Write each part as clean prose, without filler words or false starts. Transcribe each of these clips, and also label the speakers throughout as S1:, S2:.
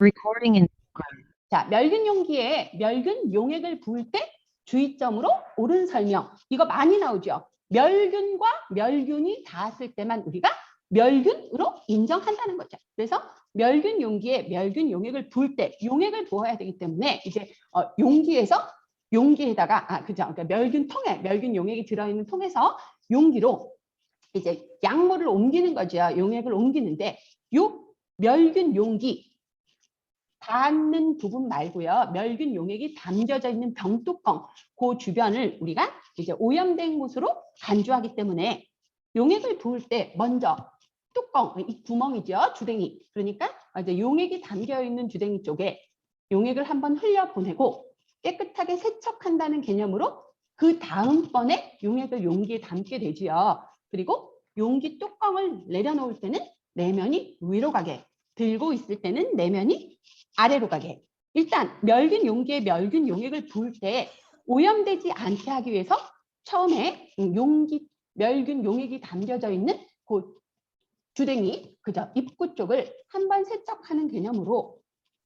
S1: Recording in progress.
S2: 자, 멸균 용기에 멸균 용액을 부을 때 주의점으로 옳은 설명. 이거 많이 나오죠. 멸균과 멸균이 닿았을 때만 우리가 멸균으로 인정한다는 거죠. 그래서 멸균 용기에 멸균 용액을 부을 때 용액을 부어야 되기 때문에 이제 용기에다가 그죠? 그러니까 멸균통에 멸균 용액이 들어있는 통에서 용기로 이제 약물을 옮기는 거죠. 용액을 옮기는데 요 멸균 용기 닿는 부분 말고요. 멸균 용액이 담겨져 있는 병뚜껑 그 주변을 우리가 이제 오염된 곳으로 간주하기 때문에 용액을 부을 때 먼저 뚜껑, 이 구멍이죠. 주댕이. 그러니까 이제 용액이 담겨 있는 주댕이 쪽에 용액을 한번 흘려보내고 깨끗하게 세척한다는 개념으로 그 다음번에 용액을 용기에 담게 되지요. 그리고 용기 뚜껑을 내려놓을 때는 내면이 위로 가게, 들고 있을 때는 내면이 아래로 가게. 일단 멸균 용기에 멸균 용액을 부을 때 오염되지 않게 하기 위해서 처음에 멸균 용액이 담겨져 있는 그 주댕이, 그죠? 입구 쪽을 한번 세척하는 개념으로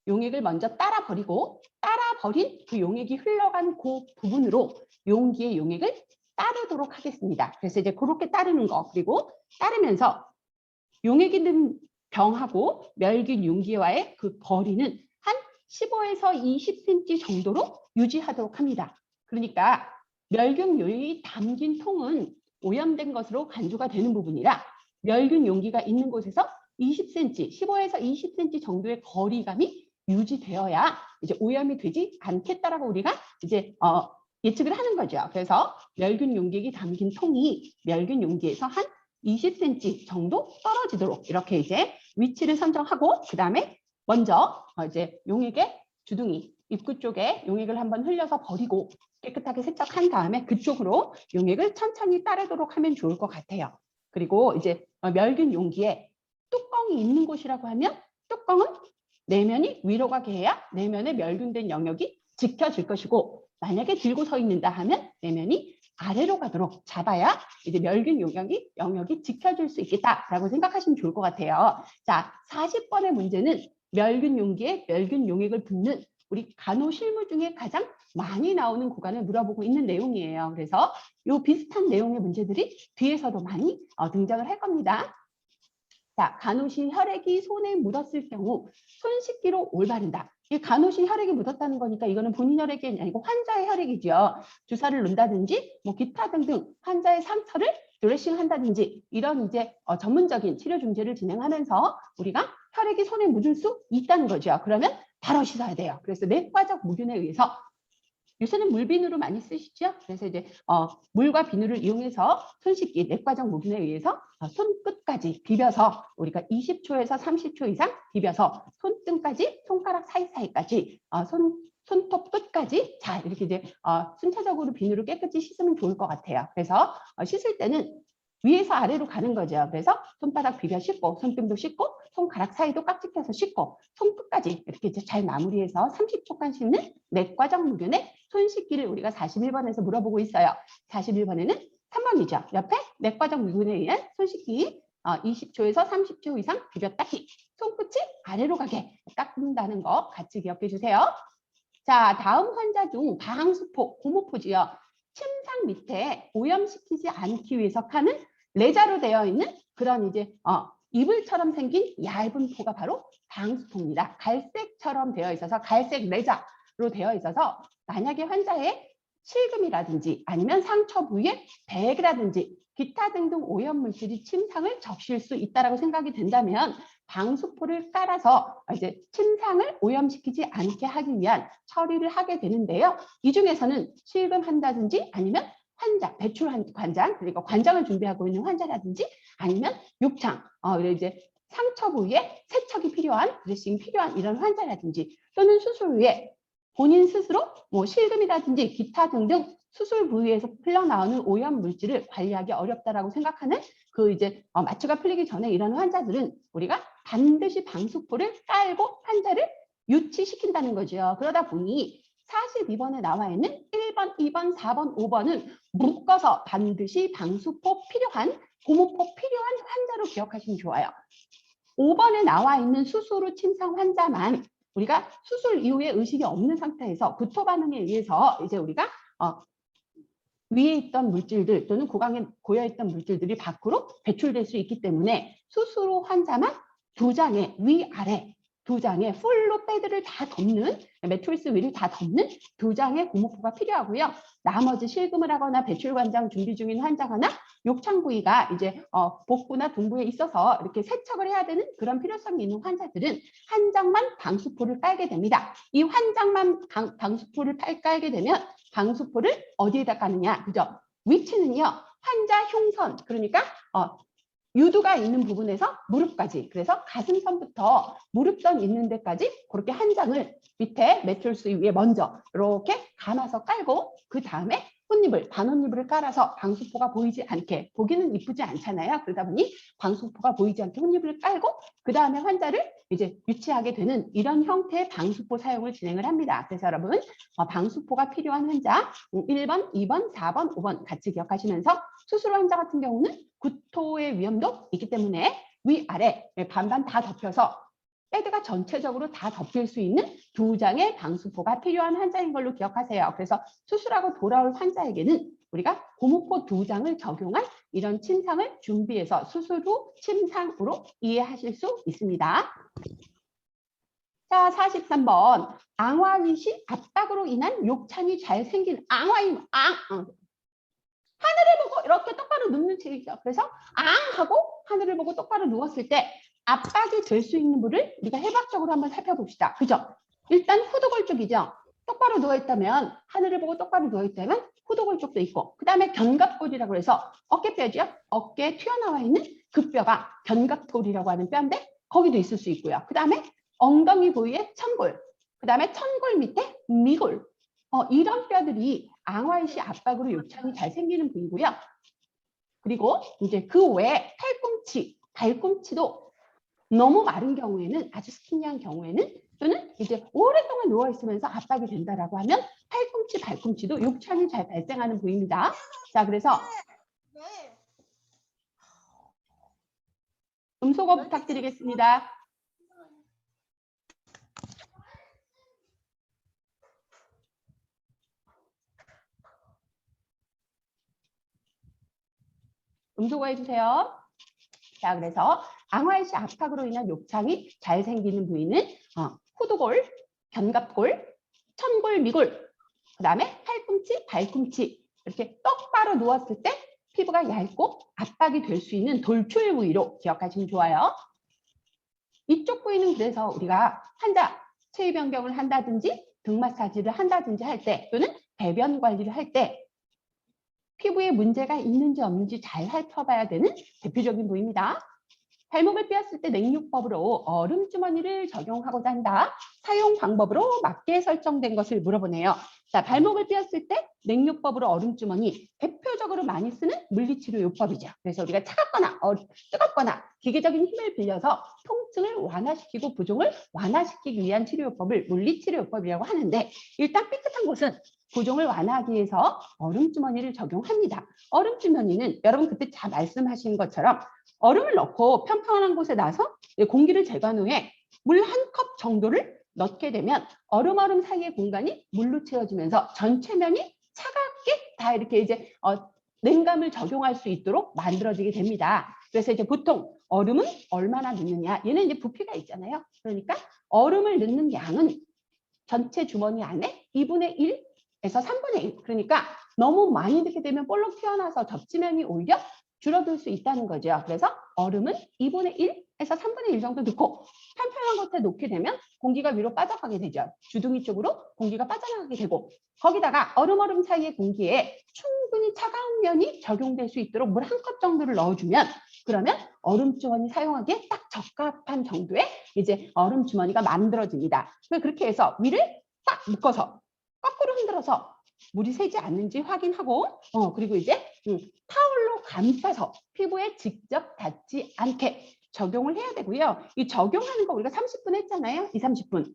S2: 용액을 먼저 따라 버리고 따라 버린 그 용액이 흘러간 그 부분으로 용기의 용액을 따르도록 하겠습니다. 그래서 이제 그렇게 따르는 거, 그리고 따르면서 용액이 든 병하고 멸균 용기와의 그 거리는 한 15에서 20cm 정도로 유지하도록 합니다. 그러니까 멸균 용액이 담긴 통은 오염된 것으로 간주가 되는 부분이라 멸균 용기가 있는 곳에서 20cm, 15에서 20cm 정도의 거리감이 유지되어야 이제 오염이 되지 않겠다라고 우리가 이제 예측을 하는 거죠. 그래서 멸균 용기가 담긴 통이 멸균 용기에서 한 20cm 정도 떨어지도록 이렇게 이제 위치를 선정하고 그 다음에 먼저 이제 용액의 주둥이 입구 쪽에 용액을 한번 흘려서 버리고 깨끗하게 세척한 다음에 그쪽으로 용액을 천천히 따르도록 하면 좋을 것 같아요. 그리고 이제 멸균 용기에 뚜껑이 있는 곳이라고 하면 뚜껑은 내면이 위로 가게 해야 내면에 멸균된 영역이 지켜질 것이고 만약에 들고 서 있는다 하면 내면이 아래로 가도록 잡아야 이제 멸균 영역이 지켜질 수 있겠다라고 생각하시면 좋을 것 같아요. 자, 40번의 문제는 멸균 용기에 멸균 용액을 붓는 우리 간호 실무 중에 가장 많이 나오는 구간을 물어보고 있는 내용이에요. 그래서 이 비슷한 내용의 문제들이 뒤에서도 많이 등장을 할 겁니다. 자, 간호시 혈액이 손에 묻었을 경우 손 씻기로 올바른다. 이 간호시 혈액이 묻었다는 거니까 이거는 본인 혈액이 아니고 환자의 혈액이죠. 주사를 놓는다든지 뭐 기타 등등 환자의 상처를 드레싱 한다든지 이런 이제 전문적인 치료 중재를 진행하면서 우리가 혈액이 손에 묻을 수 있다는 거죠. 그러면 바로 씻어야 돼요. 그래서 내과적 무균에 의해서 요새는 물비누로 많이 쓰시죠. 그래서 이제 물과 비누를 이용해서 손 씻기 내과적 무균에 의해서 손끝까지 비벼서 우리가 20초에서 30초 이상 비벼서 손등까지 손가락 사이사이까지 손톱 끝까지 자 이렇게 이제 순차적으로 비누로 깨끗이 씻으면 좋을 것 같아요. 그래서 씻을 때는 위에서 아래로 가는 거죠. 그래서 손바닥 비벼 씻고 손등도 씻고 손가락 사이도 깍지 껴서 씻고 손끝까지 이렇게 이제 잘 마무리해서 30초간 씻는 내과적 무균의 손 씻기를 우리가 41번에서 물어보고 있어요. 41번에는 3번이죠. 옆에 내과적 무균에 의한 손 씻기 20초에서 30초 이상 비벼 닦기. 손끝이 아래로 가게 닦는다는 거 같이 기억해 주세요. 자, 다음 환자 중 방수포, 고무포지요. 침상 밑에 오염시키지 않기 위해서 칸은 레자로 되어 있는 그런 이제 이불처럼 생긴 얇은 포가 바로 방수포입니다. 갈색처럼 되어 있어서 갈색 레자로 되어 있어서 만약에 환자의 실금이라든지 아니면 상처 부위에 백이라든지 기타 등등 오염물질이 침상을 적실 수 있다고 생각이 된다면 방수포를 깔아서 이제 침상을 오염시키지 않게 하기 위한 처리를 하게 되는데요. 이 중에서는 실금한다든지 아니면 환자, 배출 관장, 그리고 관장을 준비하고 있는 환자라든지 아니면 욕창, 이제 상처 부위에 세척이 필요한, 드레싱이 필요한 이런 환자라든지 또는 수술 후에 본인 스스로 뭐 실금이라든지 기타 등등 수술 부위에서 흘러나오는 오염 물질을 관리하기 어렵다라고 생각하는 그 이제 마취가 풀리기 전에 이런 환자들은 우리가 반드시 방수포를 깔고 환자를 유치시킨다는 거죠. 그러다 보니 42번에 나와 있는 1번, 2번, 4번, 5번은 묶어서 반드시 방수포 필요한, 고무포 필요한 환자로 기억하시면 좋아요. 5번에 나와 있는 수술 후 침상 환자만 우리가 수술 이후에 의식이 없는 상태에서 구토 반응에 의해서 이제 우리가 위에 있던 물질들 또는 구강에 고여있던 물질들이 밖으로 배출될 수 있기 때문에 수술 후 환자만 두 장의 위아래 두 장의 풀로 패드를 다 덮는 매트리스 위를 다 덮는 두 장의 고무포가 필요하고요. 나머지 실금을 하거나 배출관장 준비 중인 환자거나 욕창 부위가 이제 복부나 등부에 있어서 이렇게 세척을 해야 되는 그런 필요성이 있는 환자들은 한 장만 방수포를 깔게 됩니다. 이 한 장만 방수포를 깔게 되면 방수포를 어디에다 까느냐, 그죠? 위치는요, 환자 흉선, 그러니까 유두가 있는 부분에서 무릎까지, 그래서 가슴선부터 무릎선 있는 데까지 그렇게 한 장을 밑에 매트리스 위에 먼저 이렇게 감아서 깔고 그 다음에 혼입을, 반혼입을 깔아서 방수포가 보이지 않게, 보기는 이쁘지 않잖아요. 그러다 보니 방수포가 보이지 않게 혼입을 깔고 그 다음에 환자를 이제 유치하게 되는 이런 형태의 방수포 사용을 진행을 합니다. 그래서 여러분 방수포가 필요한 환자 1번, 2번, 4번, 5번 같이 기억하시면서 수술 환자 같은 경우는 구토의 위험도 있기 때문에 위아래 반반 다 덮여서 패드가 전체적으로 다 덮일 수 있는 두 장의 방수포가 필요한 환자인 걸로 기억하세요. 그래서 수술하고 돌아올 환자에게는 우리가 고무포 두 장을 적용한 이런 침상을 준비해서 수술 후 침상으로 이해하실 수 있습니다. 자, 43번. 앙화윗이 압박으로 인한 욕창이 잘 생긴 하늘을 보고 이렇게 똑바로 눕는 체이죠. 그래서 하고 하늘을 보고 똑바로 누웠을 때 압박이 될 수 있는 부를 우리가 해박적으로 한번 살펴봅시다. 그죠? 일단 후두골 쪽이죠. 똑바로 누워있다면, 하늘을 보고 똑바로 누워있다면 후두골 쪽도 있고, 그 다음에 견갑골이라고 해서 어깨뼈죠. 어깨에 튀어나와 있는 그 뼈가 견갑골이라고 하는 뼈인데 거기도 있을 수 있고요. 그 다음에 엉덩이 부위에 천골, 그 다음에 천골 밑에 미골, 이런 뼈들이 앙화이시 압박으로 욕창이 잘 생기는 부위고요. 그리고 이제 그 외에 팔꿈치, 발꿈치도 너무 마른 경우에는, 아주 스키니한 경우에는, 또는 이제 오랫동안 누워 있으면서 압박이 된다라고 하면 팔꿈치, 발꿈치도 욕창이 잘 발생하는 부위입니다. 자, 그래서 음소거 부탁드리겠습니다. 음소거 해주세요. 자, 그래서 앙화이시 압박으로 인한 욕창이 잘 생기는 부위는 후두골, 견갑골, 천골, 미골, 그 다음에 팔꿈치, 발꿈치 이렇게 똑바로 누웠을 때 피부가 얇고 압박이 될 수 있는 돌출 부위로 기억하시면 좋아요. 이쪽 부위는 그래서 우리가 환자 체위 변경을 한다든지 등 마사지를 한다든지 할 때 또는 배변 관리를 할 때 피부에 문제가 있는지 없는지 잘 살펴봐야 되는 대표적인 부위입니다. 발목을 삐었을 때 냉육법으로 얼음 주머니를 적용하고자 한다. 사용 방법으로 맞게 설정된 것을 물어보네요. 자, 발목을 삐었을 때 냉육법으로 얼음 주머니, 대표적으로 많이 쓰는 물리치료요법이죠. 그래서 우리가 차갑거나 뜨겁거나 기계적인 힘을 빌려서 통증을 완화시키고 부종을 완화시키기 위한 치료요법을 물리치료요법이라고 하는데, 일단 삐끗한 곳은 부종을 완화하기 위해서 얼음 주머니를 적용합니다. 얼음 주머니는 여러분 그때 잘 말씀하신 것처럼 얼음을 넣고 평평한 곳에 놔서 공기를 제거한 후에 물 한 컵 정도를 넣게 되면 얼음 사이의 공간이 물로 채워지면서 전체면이 차갑게 다 이렇게 이제 냉감을 적용할 수 있도록 만들어지게 됩니다. 그래서 이제 보통 얼음은 얼마나 넣느냐, 얘는 이제 부피가 있잖아요. 그러니까 얼음을 넣는 양은 전체 주머니 안에 2분의 1에서 3분의 1, 그러니까 너무 많이 넣게 되면 볼록 튀어나와서 접지면이 오히려 줄어들 수 있다는 거죠. 그래서 얼음은 2분의 1에서 3분의 1 정도 넣고 평평한 곳에 놓게 되면 공기가 위로 빠져가게 되죠. 주둥이 쪽으로 공기가 빠져나가게 되고, 거기다가 얼음 사이의 공기에 충분히 차가운 면이 적용될 수 있도록 물 한 컵 정도를 넣어주면, 그러면 얼음 주머니 사용하기에 딱 적합한 정도의 이제 얼음 주머니가 만들어집니다. 그렇게 해서 위를 딱 묶어서 거꾸로 흔들어서 물이 새지 않는지 확인하고, 그리고 이제 타올로 감싸서 피부에 직접 닿지 않게 적용을 해야 되고요. 이 적용하는 거 우리가 30분 했잖아요. 2, 30분.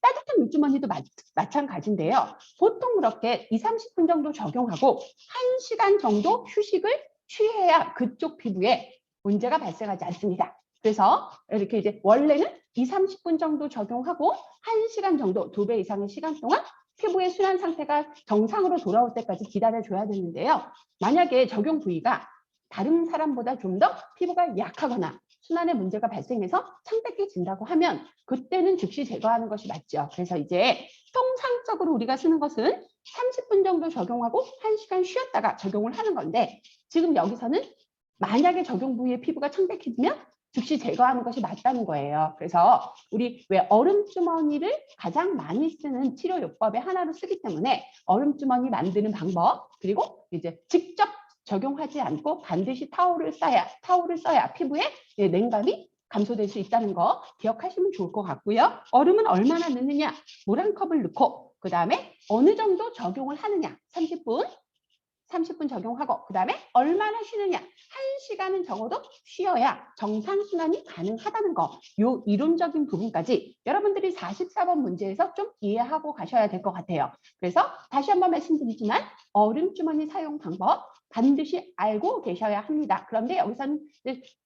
S2: 따뜻한 물주머니도 마찬가지인데요. 보통 그렇게 2, 30분 정도 적용하고 1시간 정도 휴식을 취해야 그쪽 피부에 문제가 발생하지 않습니다. 그래서 이렇게 이제 원래는 2, 30분 정도 적용하고 1시간 정도 2배 이상의 시간 동안 피부의 순환 상태가 정상으로 돌아올 때까지 기다려줘야 되는데요. 만약에 적용 부위가 다른 사람보다 좀 더 피부가 약하거나 순환에 문제가 발생해서 창백해진다고 하면 그때는 즉시 제거하는 것이 맞죠. 그래서 이제 통상적으로 우리가 쓰는 것은 30분 정도 적용하고 1시간 쉬었다가 적용을 하는 건데 지금 여기서는 만약에 적용 부위의 피부가 창백해지면 즉시 제거하는 것이 맞다는 거예요. 그래서 우리 왜 얼음주머니를 가장 많이 쓰는 치료요법의 하나로 쓰기 때문에 얼음주머니 만드는 방법 그리고 이제 직접 적용하지 않고 반드시 타올을 써야 피부에 냉감이 감소될 수 있다는 거 기억하시면 좋을 것 같고요. 얼음은 얼마나 넣느냐? 물 한 컵을 넣고 그 다음에 어느 정도 적용을 하느냐? 30분 적용하고 그 다음에 얼마나 쉬느냐? 1시간은 적어도 쉬어야 정상순환이 가능하다는 거. 요 이론적인 부분까지 여러분들이 44번 문제에서 좀 이해하고 가셔야 될 것 같아요. 그래서 다시 한번 말씀드리지만 얼음주머니 사용 방법 반드시 알고 계셔야 합니다. 그런데 여기서는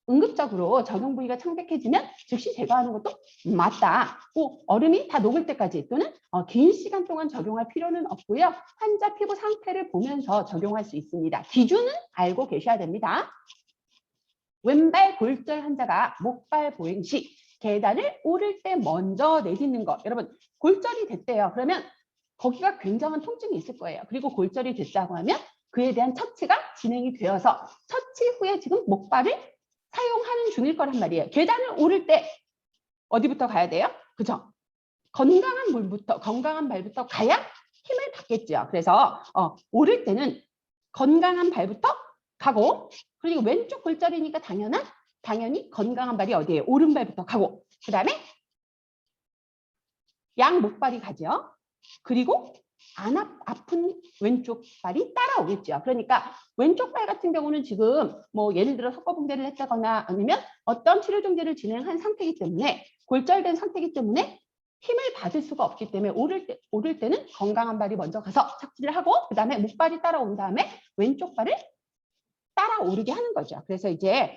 S2: 응급적으로 적용 부위가 창백해지면 즉시 제거하는 것도 맞다. 얼음이 다 녹을 때까지 또는 긴 시간 동안 적용할 필요는 없고요. 환자 피부 상태를 보면서 적용할 수 있습니다. 기준은 알고 계셔야 됩니다. 왼발 골절 환자가 목발 보행 시 계단을 오를 때 먼저 내딛는 것. 여러분 골절이 됐대요. 그러면 거기가 굉장한 통증이 있을 거예요. 그리고 골절이 됐다고 하면 그에 대한 처치가 진행이 되어서 처치 후에 지금 목발을 사용하는 중일 거란 말이에요. 계단을 오를 때 어디부터 가야 돼요? 그죠? 건강한 발부터 가야 힘을 받겠죠. 그래서 오를 때는 건강한 발부터 가고 그리고 왼쪽 골절이니까 당연히 건강한 발이 어디예요? 오른발부터 가고 그 다음에 양 목발이 가죠. 그리고 아픈 왼쪽 발이 따라오겠죠. 그러니까 왼쪽 발 같은 경우는 지금 뭐 예를 들어 석고붕대를 했다거나 아니면 어떤 치료 종제를 진행한 상태이기 때문에 골절된 상태이기 때문에 힘을 받을 수가 없기 때문에 오를 때는 건강한 발이 먼저 가서 착지를 하고 그 다음에 목발이 따라온 다음에 왼쪽 발을 따라오르게 하는 거죠. 그래서 이제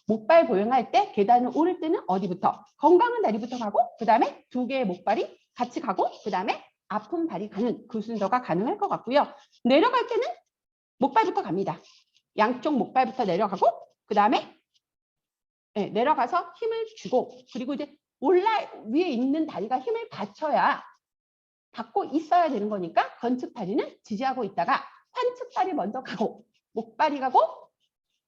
S2: 목발 보행할 때 계단을 오를 때는 어디부터? 건강한 다리부터 가고 그 다음에 두 개의 목발이 같이 가고 그 다음에 아픈 발이 가는 그 순서가 가능할 것 같고요. 내려갈 때는 목발부터 갑니다. 양쪽 목발부터 내려가고 그 다음에 내려가서 힘을 주고 그리고 이제 위에 있는 다리가 힘을 받고 있어야 되는 거니까 건측 다리는 지지하고 있다가 환측 다리 먼저 가고 목발이 가고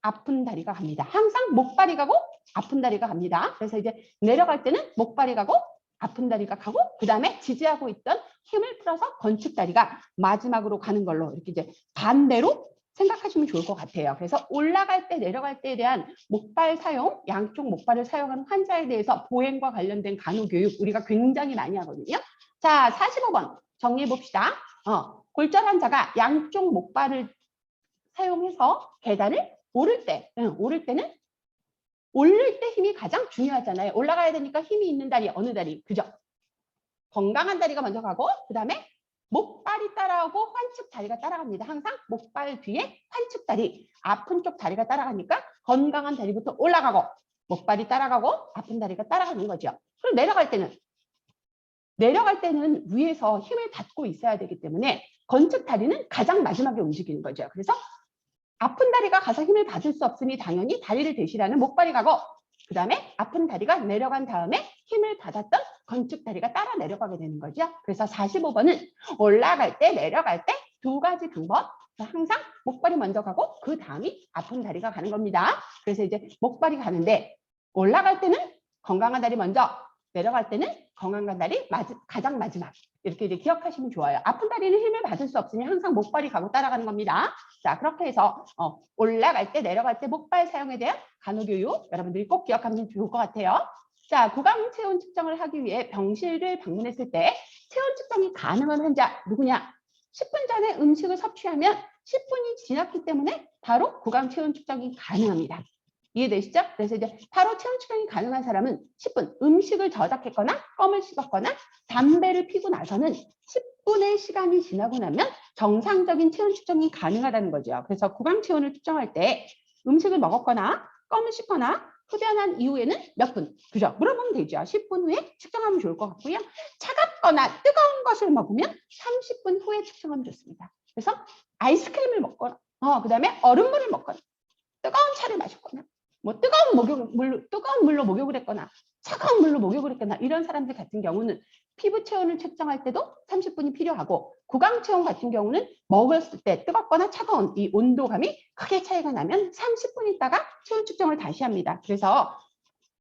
S2: 아픈 다리가 갑니다. 항상 목발이 가고 아픈 다리가 갑니다. 그래서 이제 내려갈 때는 목발이 가고 아픈 다리가 가고 그 다음에 지지하고 있던 힘을 풀어서 건축 다리가 마지막으로 가는 걸로 이렇게 이제 반대로 생각하시면 좋을 것 같아요. 그래서 올라갈 때 내려갈 때에 대한 목발 사용, 양쪽 목발을 사용하는 환자에 대해서 보행과 관련된 간호교육 우리가 굉장히 많이 하거든요. 자, 45번 정리해 봅시다. 골절 환자가 양쪽 목발을 사용해서 계단을 오를 때는 올릴 때 힘이 가장 중요하잖아요. 올라가야 되니까 힘이 있는 다리, 어느 다리? 그죠? 건강한 다리가 먼저 가고 그 다음에 목발이 따라오고 환측 다리가 따라갑니다. 항상 목발 뒤에 환측 다리, 아픈 쪽 다리가 따라가니까 건강한 다리부터 올라가고 목발이 따라가고 아픈 다리가 따라가는 거죠. 그럼 내려갈 때는 위에서 힘을 받고 있어야 되기 때문에 건축 다리는 가장 마지막에 움직이는 거죠. 그래서 아픈 다리가 가서 힘을 받을 수 없으니 당연히 다리를 대신하는 목발이 가고 그 다음에 아픈 다리가 내려간 다음에 힘을 받았던 건축 다리가 따라 내려가게 되는 거죠. 그래서 45번은 올라갈 때 내려갈 때 두 가지 방법. 항상 목발이 먼저 가고 그 다음이 아픈 다리가 가는 겁니다. 그래서 이제 목발이 가는데 올라갈 때는 건강한 다리 먼저, 내려갈 때는 건강한 다리 가장 마지막. 이렇게 이제 기억하시면 좋아요. 아픈 다리는 힘을 받을 수 없으니 항상 목발이 가고 따라가는 겁니다. 자, 그렇게 해서 올라갈 때 내려갈 때 목발 사용에 대한 간호교육 여러분들이 꼭 기억하면 좋을 것 같아요. 자, 구강 체온 측정을 하기 위해 병실을 방문했을 때 체온 측정이 가능한 환자 누구냐? 10분 전에 음식을 섭취하면 10분이 지났기 때문에 바로 구강 체온 측정이 가능합니다. 이해되시죠? 그래서 이제 바로 체온 측정이 가능한 사람은 10분 음식을 저작했거나 껌을 씹었거나 담배를 피고 나서는 10분의 시간이 지나고 나면 정상적인 체온 측정이 가능하다는 거죠. 그래서 구강 체온을 측정할 때 음식을 먹었거나 껌을 씹거나 흡연한 이후에는 몇 분? 그죠? 물어보면 되죠. 10분 후에 측정하면 좋을 것 같고요. 차갑거나 뜨거운 것을 먹으면 30분 후에 측정하면 좋습니다. 그래서 아이스크림을 먹거나, 그다음에 얼음물을 먹거나, 뜨거운 차를 마셨거나, 뭐 뜨거운 물로 목욕을 했거나, 차가운 물로 목욕을 했거나 이런 사람들 같은 경우는 피부 체온을 측정할 때도 30분이 필요하고, 구강 체온 같은 경우는 먹었을 때 뜨겁거나 차가운 이 온도감이 크게 차이가 나면 30분 있다가 체온 측정을 다시 합니다. 그래서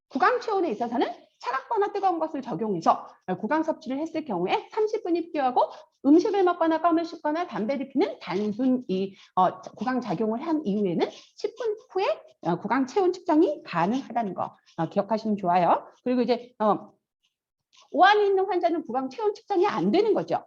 S2: 구강 체온에 있어서는 차갑거나 뜨거운 것을 적용해서 구강 섭취를 했을 경우에 30분이 필요하고, 음식을 먹거나 껌을 씹거나 담배를 피는 단순 구강 작용을 한 이후에는 10분 후에 구강 체온 측정이 가능하다는 거 기억하시면 좋아요. 그리고 이제 오한이 있는 환자는 구강 체온 측정이 안 되는 거죠.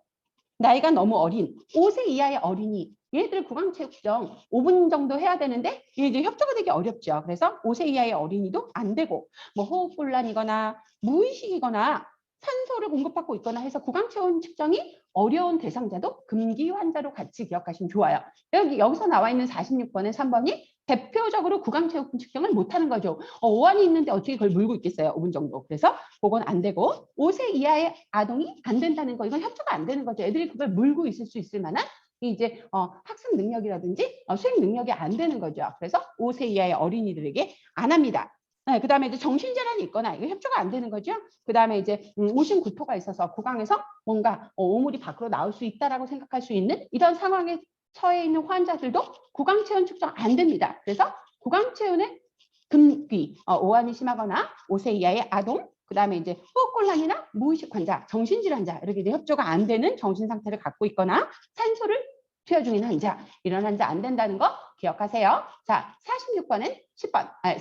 S2: 나이가 너무 어린 5세 이하의 어린이, 얘들 구강 측정 5분 정도 해야 되는데 이게 협조가 되기 어렵죠. 그래서 5세 이하의 어린이도 안 되고, 뭐 호흡곤란이거나 무의식이거나 산소를 공급받고 있거나 해서 구강 체온 측정이 어려운 대상자도 금기 환자로 같이 기억하시면 좋아요. 여기서 나와 있는 46번의 3번이 대표적으로 구강 체온 측정을 못하는 거죠. 오한이 있는데 어떻게 그걸 물고 있겠어요, 5분 정도. 그래서 그건 안 되고, 5세 이하의 아동이 안 된다는 거, 이건 협조가 안 되는 거죠. 애들이 그걸 물고 있을 수 있을 만한 이제 학습 능력이라든지 수행 능력이 안 되는 거죠. 그래서 5세 이하의 어린이들에게 안 합니다. 네, 그 다음에 이제 정신질환이 있거나 이거 협조가 안 되는 거죠. 그 다음에 이제 오심 구토가 있어서 구강에서 뭔가 오물이 밖으로 나올 수 있다라고 생각할 수 있는 이런 상황에 처해 있는 환자들도 구강 체온 측정 안 됩니다. 그래서 구강 체온의 금기, 오한이 심하거나 5세 이하의 아동, 그 다음에 이제 호흡곤란이나 무의식 환자, 정신질환자, 이렇게 협조가 안 되는 정신 상태를 갖고 있거나 산소를 투여 중인 환자, 이런 환자 안 된다는 거 기억하세요. 자, 46번은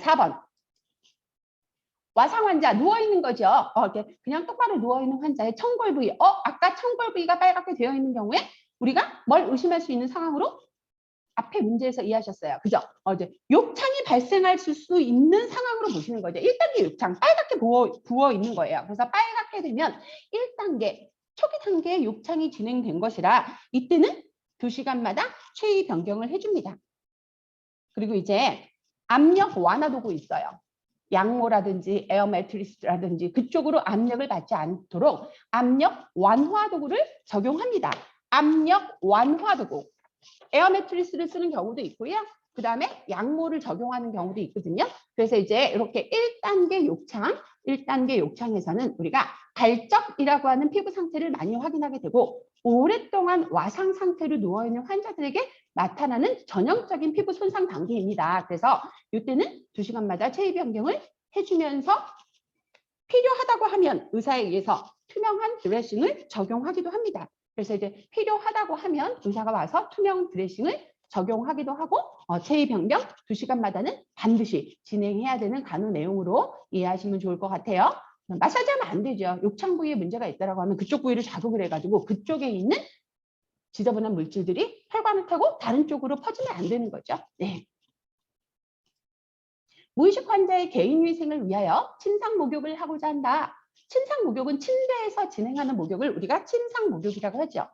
S2: 4번. 와상 환자, 누워있는 거죠. 그냥 똑바로 누워있는 환자의 청골 부위. 아까 청골 부위가 빨갛게 되어 있는 경우에 우리가 뭘 의심할 수 있는 상황으로 앞에 문제에서 이해하셨어요. 그죠? 이제 욕창이 발생할 수 있는 상황으로 보시는 거죠. 1단계 욕창, 빨갛게 부어 있는 거예요. 그래서 빨갛게 되면 1단계, 초기 단계의 욕창이 진행된 것이라 이때는 2시간마다 체위 변경을 해줍니다. 그리고 이제 압력 완화 도구 있어요. 양모라든지 에어 매트리스라든지 그쪽으로 압력을 받지 않도록 압력 완화 도구를 적용합니다. 압력 완화 도구. 에어 매트리스를 쓰는 경우도 있고요. 그 다음에 양모를 적용하는 경우도 있거든요. 그래서 이제 이렇게 1단계 욕창에서는 우리가 발적이라고 하는 피부 상태를 많이 확인하게 되고, 오랫동안 와상 상태로 누워있는 환자들에게 나타나는 전형적인 피부 손상 단계입니다. 그래서 이때는 2시간마다 체위 변경을 해주면서 필요하다고 하면 의사에 의해서 투명한 드레싱을 적용하기도 합니다. 그래서 이제 필요하다고 하면 의사가 와서 투명 드레싱을 적용하기도 하고, 체위 변경 2시간마다는 반드시 진행해야 되는 간호 내용으로 이해하시면 좋을 것 같아요. 마사지하면 안 되죠. 욕창 부위에 문제가 있다고 하면 그쪽 부위를 자극을 해가지고 그쪽에 있는 지저분한 물질들이 혈관을 타고 다른 쪽으로 퍼지면 안 되는 거죠. 네. 무의식 환자의 개인위생을 위하여 침상 목욕을 하고자 한다. 침상 목욕은 침대에서 진행하는 목욕을 우리가 침상 목욕이라고 하죠.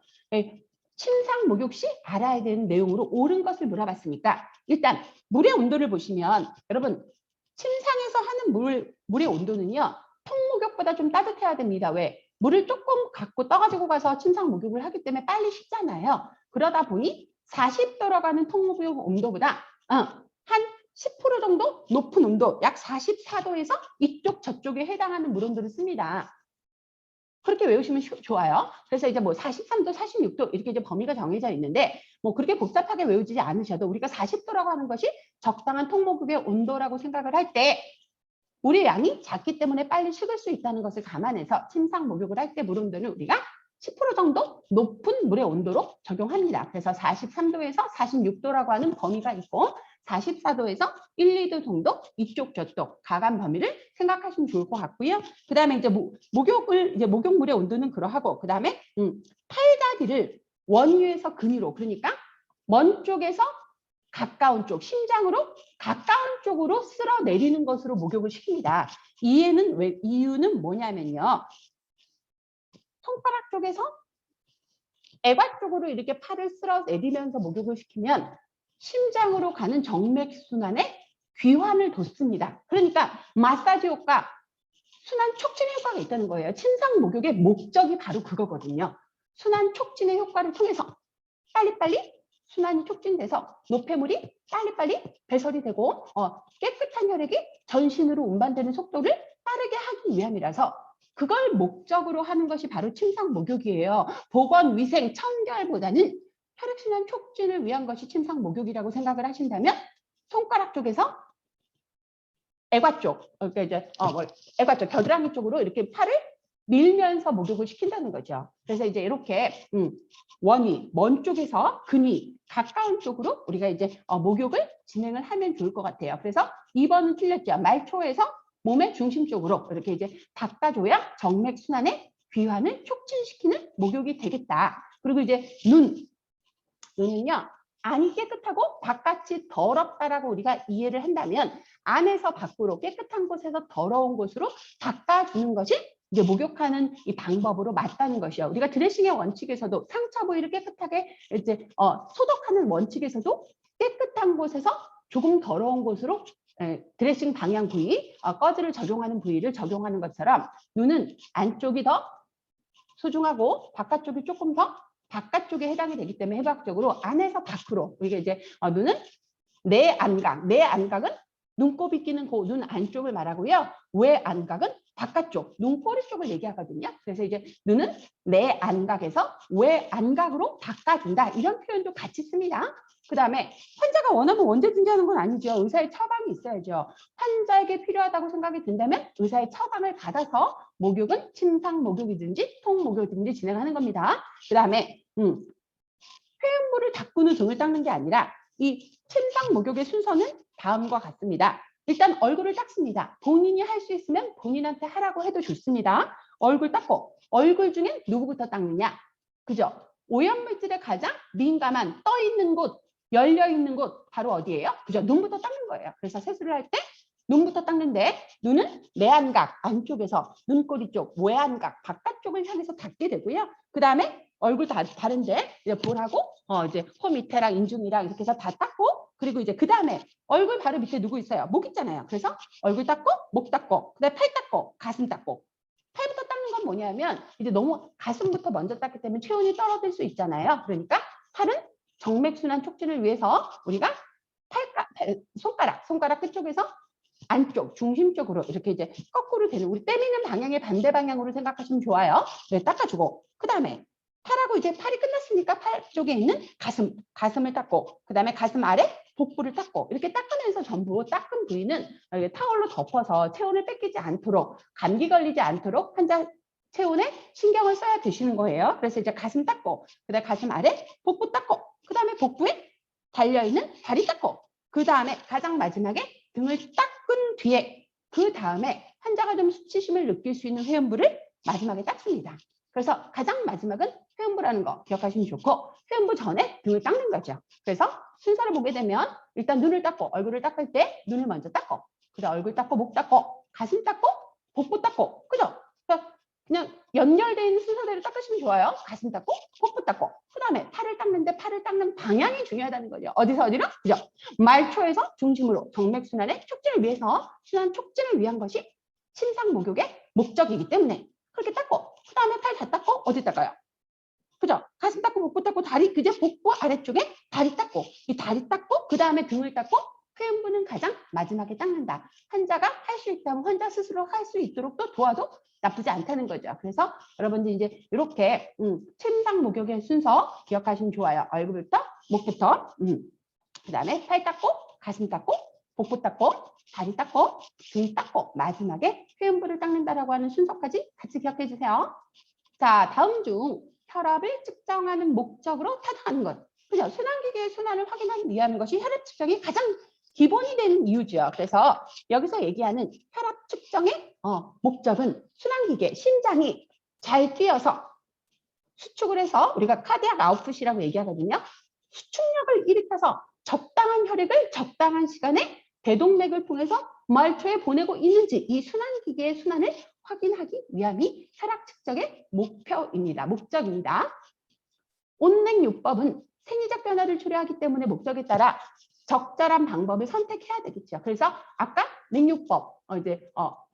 S2: 침상 목욕 시 알아야 되는 내용으로 옳은 것을 물어봤으니까, 일단 물의 온도를 보시면, 여러분 침상에서 하는 물의 온도는요, 통목욕보다 좀 따뜻해야 됩니다. 왜? 물을 조금 갖고 떠가지고 가서 침상 목욕을 하기 때문에 빨리 식잖아요. 그러다 보니 40도로 가는 통목욕 온도보다 한 10% 정도 높은 온도, 약 44도에서 이쪽 저쪽에 해당하는 물 온도를 씁니다. 그렇게 외우시면 좋아요. 그래서 이제 뭐 43도, 46도 이렇게 이제 범위가 정해져 있는데, 뭐 그렇게 복잡하게 외우지 않으셔도 우리가 40도라고 하는 것이 적당한 통목욕의 온도라고 생각을 할 때, 물의 양이 작기 때문에 빨리 식을 수 있다는 것을 감안해서 침상 목욕을 할 때 물 온도는 우리가 10% 정도 높은 물의 온도로 적용합니다. 그래서 43도에서 46도라고 하는 범위가 있고, 44도에서 1, 2도 정도 이쪽 저쪽 가감 범위를 생각하시면 좋을 것 같고요. 그 다음에 이제 목욕물의 온도는 그러하고, 그 다음에 팔다리를 원위에서 근위로, 그러니까 먼 쪽에서 가까운 쪽, 심장으로 가까운 쪽으로 쓸어 내리는 것으로 목욕을 시킵니다. 이유는 뭐냐면요, 손가락 쪽에서 애과 쪽으로 이렇게 팔을 쓸어 내리면서 목욕을 시키면 심장으로 가는 정맥순환에 귀환을 돕습니다. 그러니까 마사지 효과, 순환 촉진의 효과가 있다는 거예요. 침상 목욕의 목적이 바로 그거거든요. 순환 촉진의 효과를 통해서 빨리빨리 순환이 촉진돼서 노폐물이 빨리빨리 배설이 되고 깨끗한 혈액이 전신으로 운반되는 속도를 빠르게 하기 위함이라서 그걸 목적으로 하는 것이 바로 침상 목욕이에요. 보건, 위생, 청결보다는 혈액순환 촉진을 위한 것이 침상 목욕이라고 생각을 하신다면 손가락 쪽에서 애과 쪽, 그러니까 이제 애과 쪽, 겨드랑이 쪽으로 이렇게 팔을 밀면서 목욕을 시킨다는 거죠. 그래서 이제 이렇게 원위, 먼 쪽에서 근위, 가까운 쪽으로 우리가 이제 목욕을 진행을 하면 좋을 것 같아요. 그래서 2번은 틀렸죠. 말초에서 몸의 중심 쪽으로 이렇게 이제 닦아줘야 정맥 순환의 귀환을 촉진시키는 목욕이 되겠다. 그리고 이제 눈은요. 안이 깨끗하고 바깥이 더럽다라고 우리가 이해를 한다면 안에서 밖으로 깨끗한 곳에서 더러운 곳으로 닦아주는 것이 이제 목욕하는 이 방법으로 맞다는 것이요. 우리가 드레싱의 원칙에서도 상처 부위를 깨끗하게 이제 소독하는 원칙에서도 깨끗한 곳에서 조금 더러운 곳으로 드레싱 방향 부위, 꺼즈를 적용하는 부위를 적용하는 것처럼 눈은 안쪽이 더 소중하고 바깥쪽이 조금 더 바깥쪽에 해당이 되기 때문에 해부학적으로 안에서 밖으로 우리가 이제 눈은 내안각, 내안각은 눈곱이 끼는 그 눈 안쪽을 말하고요. 외안각은 바깥쪽, 눈꼬리 쪽을 얘기하거든요. 그래서 이제 눈은 내안각에서 외안각으로 닦아준다. 이런 표현도 같이 씁니다. 그 다음에 환자가 원하면 언제든지 하는 건 아니죠. 의사의 처방이 있어야죠. 환자에게 필요하다고 생각이 든다면 의사의 처방을 받아서 목욕은 침상 목욕이든지 통 목욕이든지 진행하는 겁니다. 그 다음에 회음부를 닦고는 등을 닦는 게 아니라 이 침상 목욕의 순서는 다음과 같습니다. 일단 얼굴을 닦습니다. 본인이 할 수 있으면 본인한테 하라고 해도 좋습니다. 얼굴 닦고 얼굴 중에 누구부터 닦느냐? 그죠? 오염물질에 가장 민감한 떠 있는 곳, 열려 있는 곳 바로 어디예요? 그죠? 눈부터 닦는 거예요. 그래서 세수를 할 때 눈부터 닦는데 눈은 내안각 안쪽에서 눈꼬리 쪽, 외안각 바깥쪽을 향해서 닦게 되고요. 그 다음에 얼굴 다 바른데 이제 볼하고 이제 코 밑에랑 인중이랑 이렇게 해서 다 닦고 그리고 이제 그 다음에 얼굴 바로 밑에 누구 있어요? 목 있잖아요. 그래서 얼굴 닦고 목 닦고 그다음에 팔 닦고 가슴 닦고 팔부터 닦는 건 뭐냐면 이제 너무 가슴부터 먼저 닦기 때문에 체온이 떨어질 수 있잖아요. 그러니까 팔은 정맥순환 촉진을 위해서 우리가 손가락 끝쪽에서 안쪽, 중심 쪽으로 이렇게 이제 거꾸로 되는 우리 때리는 방향의 반대 방향으로 생각하시면 좋아요. 네, 닦아주고 그 다음에 팔하고 이제 팔이 끝났으니까 팔 쪽에 있는 가슴을 닦고 그 다음에 가슴 아래 복부를 닦고 이렇게 닦으면서 전부 닦은 부위는 타월로 덮어서 체온을 뺏기지 않도록 감기 걸리지 않도록 환자 체온에 신경을 써야 되시는 거예요. 그래서 이제 가슴 닦고 그 다음에 가슴 아래 복부 닦고 그 다음에 복부에 달려있는 다리 닦고 그 다음에 가장 마지막에 등을 닦은 뒤에 그 다음에 환자가 좀 수치심을 느낄 수 있는 회음부를 마지막에 닦습니다. 그래서 가장 마지막은 회음부라는 거 기억하시면 좋고 회음부 전에 등을 닦는 거죠. 그래서 순서를 보게 되면 일단 눈을 닦고 얼굴을 닦을 때 눈을 먼저 닦고 그다음 얼굴 닦고 목 닦고 가슴 닦고 복부 닦고 그죠? 그냥 연결되어 있는 순서대로 닦으시면 좋아요. 가슴 닦고 복부 닦고 그 다음에 팔을 닦는데 팔을 닦는 방향이 중요하다는 거죠. 어디서 어디로? 그죠? 말초에서 중심으로 정맥순환의 촉진을 위해서 순환 촉진을 위한 것이 침상 목욕의 목적이기 때문에 그렇게 닦고 그 다음에 팔 다 닦고 어디 닦아요? 그죠? 가슴 닦고 복부 닦고 다리 그제 복부 아래쪽에 다리 닦고 이 다리 닦고 그 다음에 등을 닦고 회음부는 가장 마지막에 닦는다. 환자가 할 수 있다면 환자 스스로 할 수 있도록 또 도와도 나쁘지 않다는 거죠. 그래서 여러분들 이제 이렇게 침상 목욕의 순서 기억하시면 좋아요. 얼굴부터 목부터 그 다음에 팔 닦고 가슴 닦고 복부 닦고 다리 닦고 등 닦고 마지막에 회음부를 닦는다라고 하는 순서까지 같이 기억해 주세요. 자, 다음 중 혈압을 측정하는 목적으로 타당하는 것. 그죠? 순환기계의 순환을 확인하기 위한 것이 혈압 측정이 가장 기본이 되는 이유죠. 그래서 여기서 얘기하는 혈압 측정의 목적은 순환기계, 심장이 잘 뛰어서 수축을 해서 우리가 카디악 아웃풋이라고 얘기하거든요. 수축력을 일으켜서 적당한 혈액을 적당한 시간에 대동맥을 통해서 말초에 보내고 있는지 이 순환기계의 순환을 확인하기 위함이 혈압 측정의 목표입니다. 목적입니다. 온냉요법은 생리적 변화를 초래하기 때문에 목적에 따라 적절한 방법을 선택해야 되겠죠. 그래서 아까 냉요법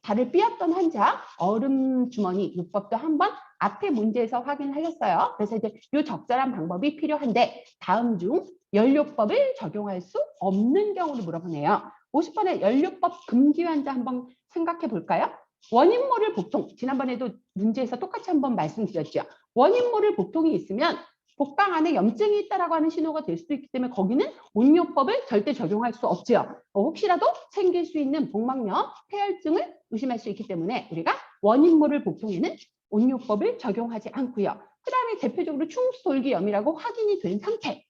S2: 발을 삐었던 환자 얼음 주머니 요법도 한번 앞에 문제에서 확인하셨어요. 그래서 이제 이 적절한 방법이 필요한데 다음 중 연료법을 적용할 수 없는 경우를 물어보네요. 50번의 연료법 금기 환자 한번 생각해 볼까요? 원인 모를 복통, 지난번에도 문제에서 똑같이 한번 말씀드렸죠. 원인 모를 복통이 있으면 복강 안에 염증이 있다라고 하는 신호가 될 수도 있기 때문에 거기는 온요법을 절대 적용할 수 없죠. 혹시라도 생길 수 있는 복막염, 폐혈증을 의심할 수 있기 때문에 우리가 원인 모를 복통에는 온요법을 적용하지 않고요. 그 다음에 대표적으로 충수돌기염이라고 확인이 된 상태.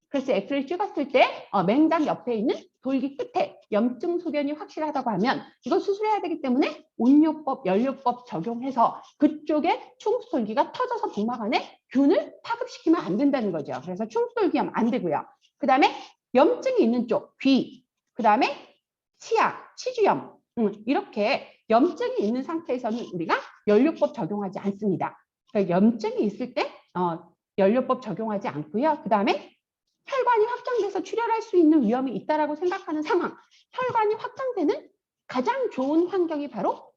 S2: 그래서 엑스레이 찍었을 때 맹장 옆에 있는 돌기 끝에 염증 소견이 확실하다고 하면 이거 수술해야 되기 때문에 온요법, 연료법 적용해서 그쪽에 충수돌기가 터져서 복막 안에 균을 파급시키면 안 된다는 거죠. 그래서 충수돌기염 안 되고요. 그 다음에 염증이 있는 쪽, 귀, 그 다음에 치아, 치주염 이렇게 염증이 있는 상태에서는 우리가 연료법 적용하지 않습니다. 그러니까 염증이 있을 때 연료법 적용하지 않고요. 그 다음에 혈관이 확장돼서 출혈할 수 있는 위험이 있다라고 생각하는 상황. 혈관이 확장되는 가장 좋은 환경이 바로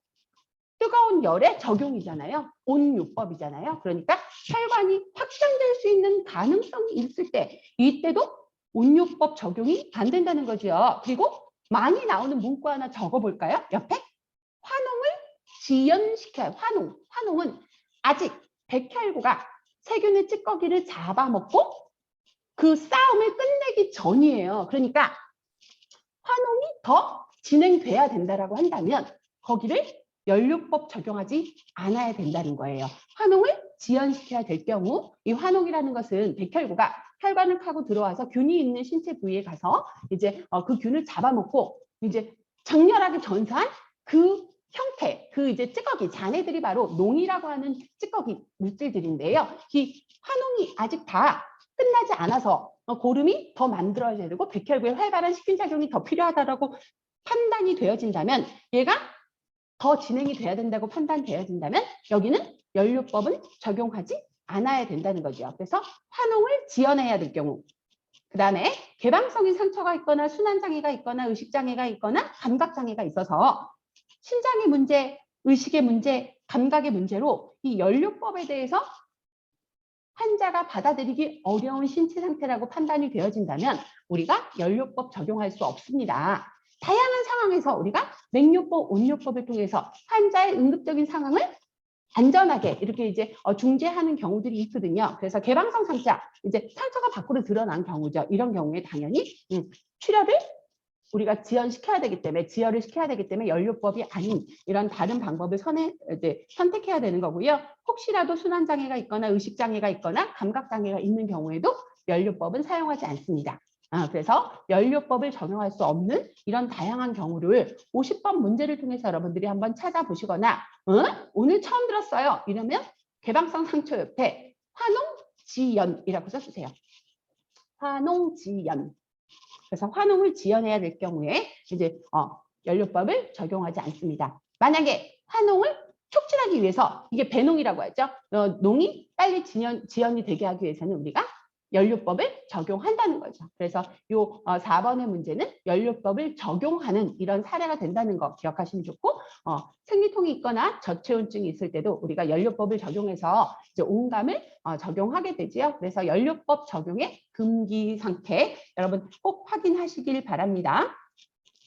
S2: 뜨거운 열의 적용이잖아요. 온요법이잖아요. 그러니까 혈관이 확장될 수 있는 가능성이 있을 때 이때도 온요법 적용이 안 된다는 거죠. 그리고 많이 나오는 문구 하나 적어볼까요? 옆에 환웅을 지연시켜요. 환웅은 아직 백혈구가 세균의 찌꺼기를 잡아먹고 그 싸움을 끝내기 전이에요. 그러니까 환웅이 더 진행돼야 된다라고 한다면 거기를 연료법 적용하지 않아야 된다는 거예요. 환웅을 지연시켜야 될 경우 이 환웅이라는 것은 백혈구가 혈관을 타고 들어와서 균이 있는 신체 부위에 가서 이제 그 균을 잡아먹고 이제 장렬하게 전사한 그 형태, 그 이제 찌꺼기, 잔해들이 바로 농이라고 하는 찌꺼기 물질들인데요. 이 환웅이 아직 다 끝나지 않아서 고름이 더 만들어져야 되고 백혈구에 활발한 식균작용이 더 필요하다고 판단이 되어진다면 얘가 더 진행이 돼야 된다고 판단되어진다면 여기는 연료법은 적용하지 않아야 된다는 거죠. 그래서 환웅을 지연해야 될 경우 그 다음에 개방성인 상처가 있거나 순환장애가 있거나 의식장애가 있거나 감각장애가 있어서 신장의 문제, 의식의 문제, 감각의 문제로 이 연료법에 대해서 환자가 받아들이기 어려운 신체 상태라고 판단이 되어진다면 우리가 연료법 적용할 수 없습니다. 다양한 상황에서 우리가 냉요법, 온요법을 통해서 환자의 응급적인 상황을 안전하게 이렇게 이제 중재하는 경우들이 있거든요. 그래서 개방성 상처, 이제 상처가 밖으로 드러난 경우죠. 이런 경우에 당연히 출혈을 우리가 지연시켜야 되기 때문에 지혈을 시켜야 되기 때문에 연료법이 아닌 이런 다른 방법을 선택해야 되는 거고요. 혹시라도 순환장애가 있거나 의식장애가 있거나 감각장애가 있는 경우에도 연료법은 사용하지 않습니다. 그래서 연료법을 적용할 수 없는 이런 다양한 경우를 50번 문제를 통해서 여러분들이 한번 찾아보시거나 오늘 처음 들었어요. 이러면 개방성 상처 옆에 환웅지연이라고 써주세요. 환웅지연. 그래서 환웅을 지연해야 될 경우에 이제 연료법을 적용하지 않습니다. 만약에 환웅을 촉진하기 위해서 이게 배농이라고 하죠. 농이 빨리 지연이 되게 하기 위해서는 우리가 연료법을 적용한다는 거죠. 그래서 요 4번의 문제는 연료법을 적용하는 이런 사례가 된다는 거 기억하시면 좋고 생리통이 있거나 저체온증이 있을 때도 우리가 연료법을 적용해서 이제 온감을 적용하게 되지요. 그래서 연료법 적용의 금기 상태 여러분 꼭 확인하시길 바랍니다.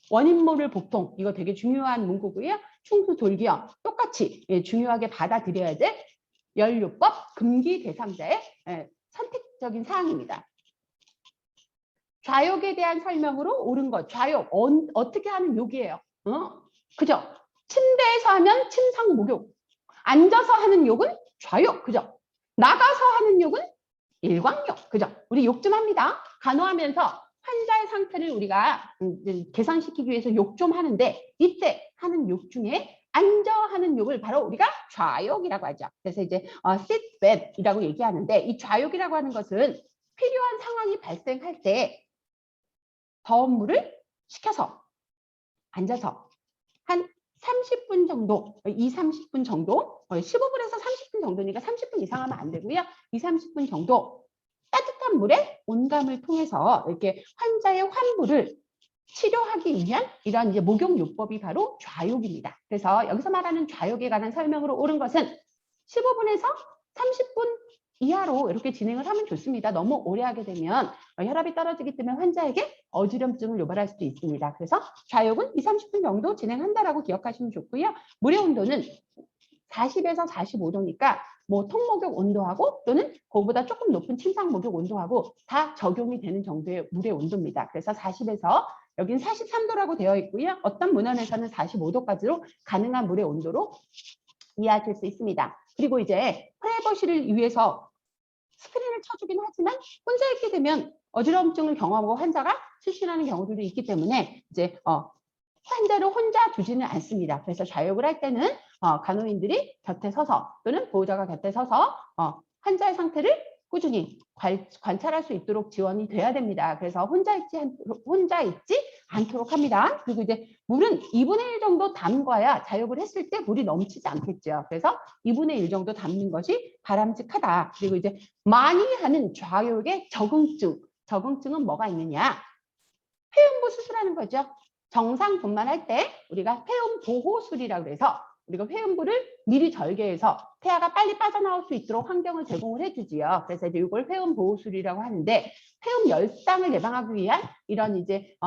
S2: 원인 모를 복통 이거 되게 중요한 문구고요. 충수돌기염 똑같이 중요하게 받아들여야 될 연료법 금기 대상자의 선택적인 사항입니다. 좌욕에 대한 설명으로 옳은 것. 좌욕 어떻게 하는 욕이에요? 그죠? 침대에서 하면 침상 목욕. 앉아서 하는 욕은 좌욕. 그죠? 나가서 하는 욕은 일광욕. 그죠? 우리 욕 좀 합니다. 간호하면서 환자의 상태를 우리가 개선시키기 위해서 욕 좀 하는데 이때 하는 욕 중에 앉아 하는 욕을 바로 우리가 좌욕이라고 하죠. 그래서 이제 sit bed이라고 얘기하는데 이 좌욕이라고 하는 것은 필요한 상황이 발생할 때 더운 물을 식혀서 앉아서 한 30분 정도, 30분 정도, 15분에서 30분 정도니까 30분 이상 하면 안 되고요. 30분 정도 따뜻한 물에 온감을 통해서 이렇게 환자의 환부를 치료하기 위한 이런 이제 목욕요법이 바로 좌욕입니다. 그래서 여기서 말하는 좌욕에 관한 설명으로 옳은 것은 15분에서 30분 이하로 이렇게 진행을 하면 좋습니다. 너무 오래 하게 되면 혈압이 떨어지기 때문에 환자에게 어지럼증을 유발할 수도 있습니다. 그래서 좌욕은 2, 30분 정도 진행한다라고 기억하시면 좋고요. 물의 온도는 40에서 45도니까 뭐 통목욕 온도하고 또는 그거보다 조금 높은 침상 목욕 온도하고 다 적용이 되는 정도의 물의 온도입니다. 그래서 40에서 여긴 43도라고 되어 있고요. 어떤 문헌에서는 45도까지로 가능한 물의 온도로 이해하실 수 있습니다. 그리고 이제 프라이버시를 위해서 스크린을 쳐주긴 하지만 혼자 있게 되면 어지러움증을 경험하고 환자가 실신하는 경우들도 있기 때문에 이제 환자를 혼자 두지는 않습니다. 그래서 좌욕을 할 때는 간호인들이 곁에 서서 또는 보호자가 곁에 서서 환자의 상태를 꾸준히 관찰할 수 있도록 지원이 돼야 됩니다. 그래서 혼자 있지 않도록 합니다. 그리고 이제 물은 2분의 1 정도 담가야 좌욕을 했을 때 물이 넘치지 않겠죠. 그래서 2분의 1 정도 담는 것이 바람직하다. 그리고 이제 많이 하는 좌욕의 적응증은 뭐가 있느냐? 폐음부 수술하는 거죠. 정상 분만할 때 우리가 폐음 보호술이라고 해서 우리가 회음부를 미리 절개해서 폐하가 빨리 빠져나올 수 있도록 환경을 제공을 해주지요. 그래서 이제 이걸 회음 보호술이라고 하는데 폐음 열상을 예방하기 위한 이런 이제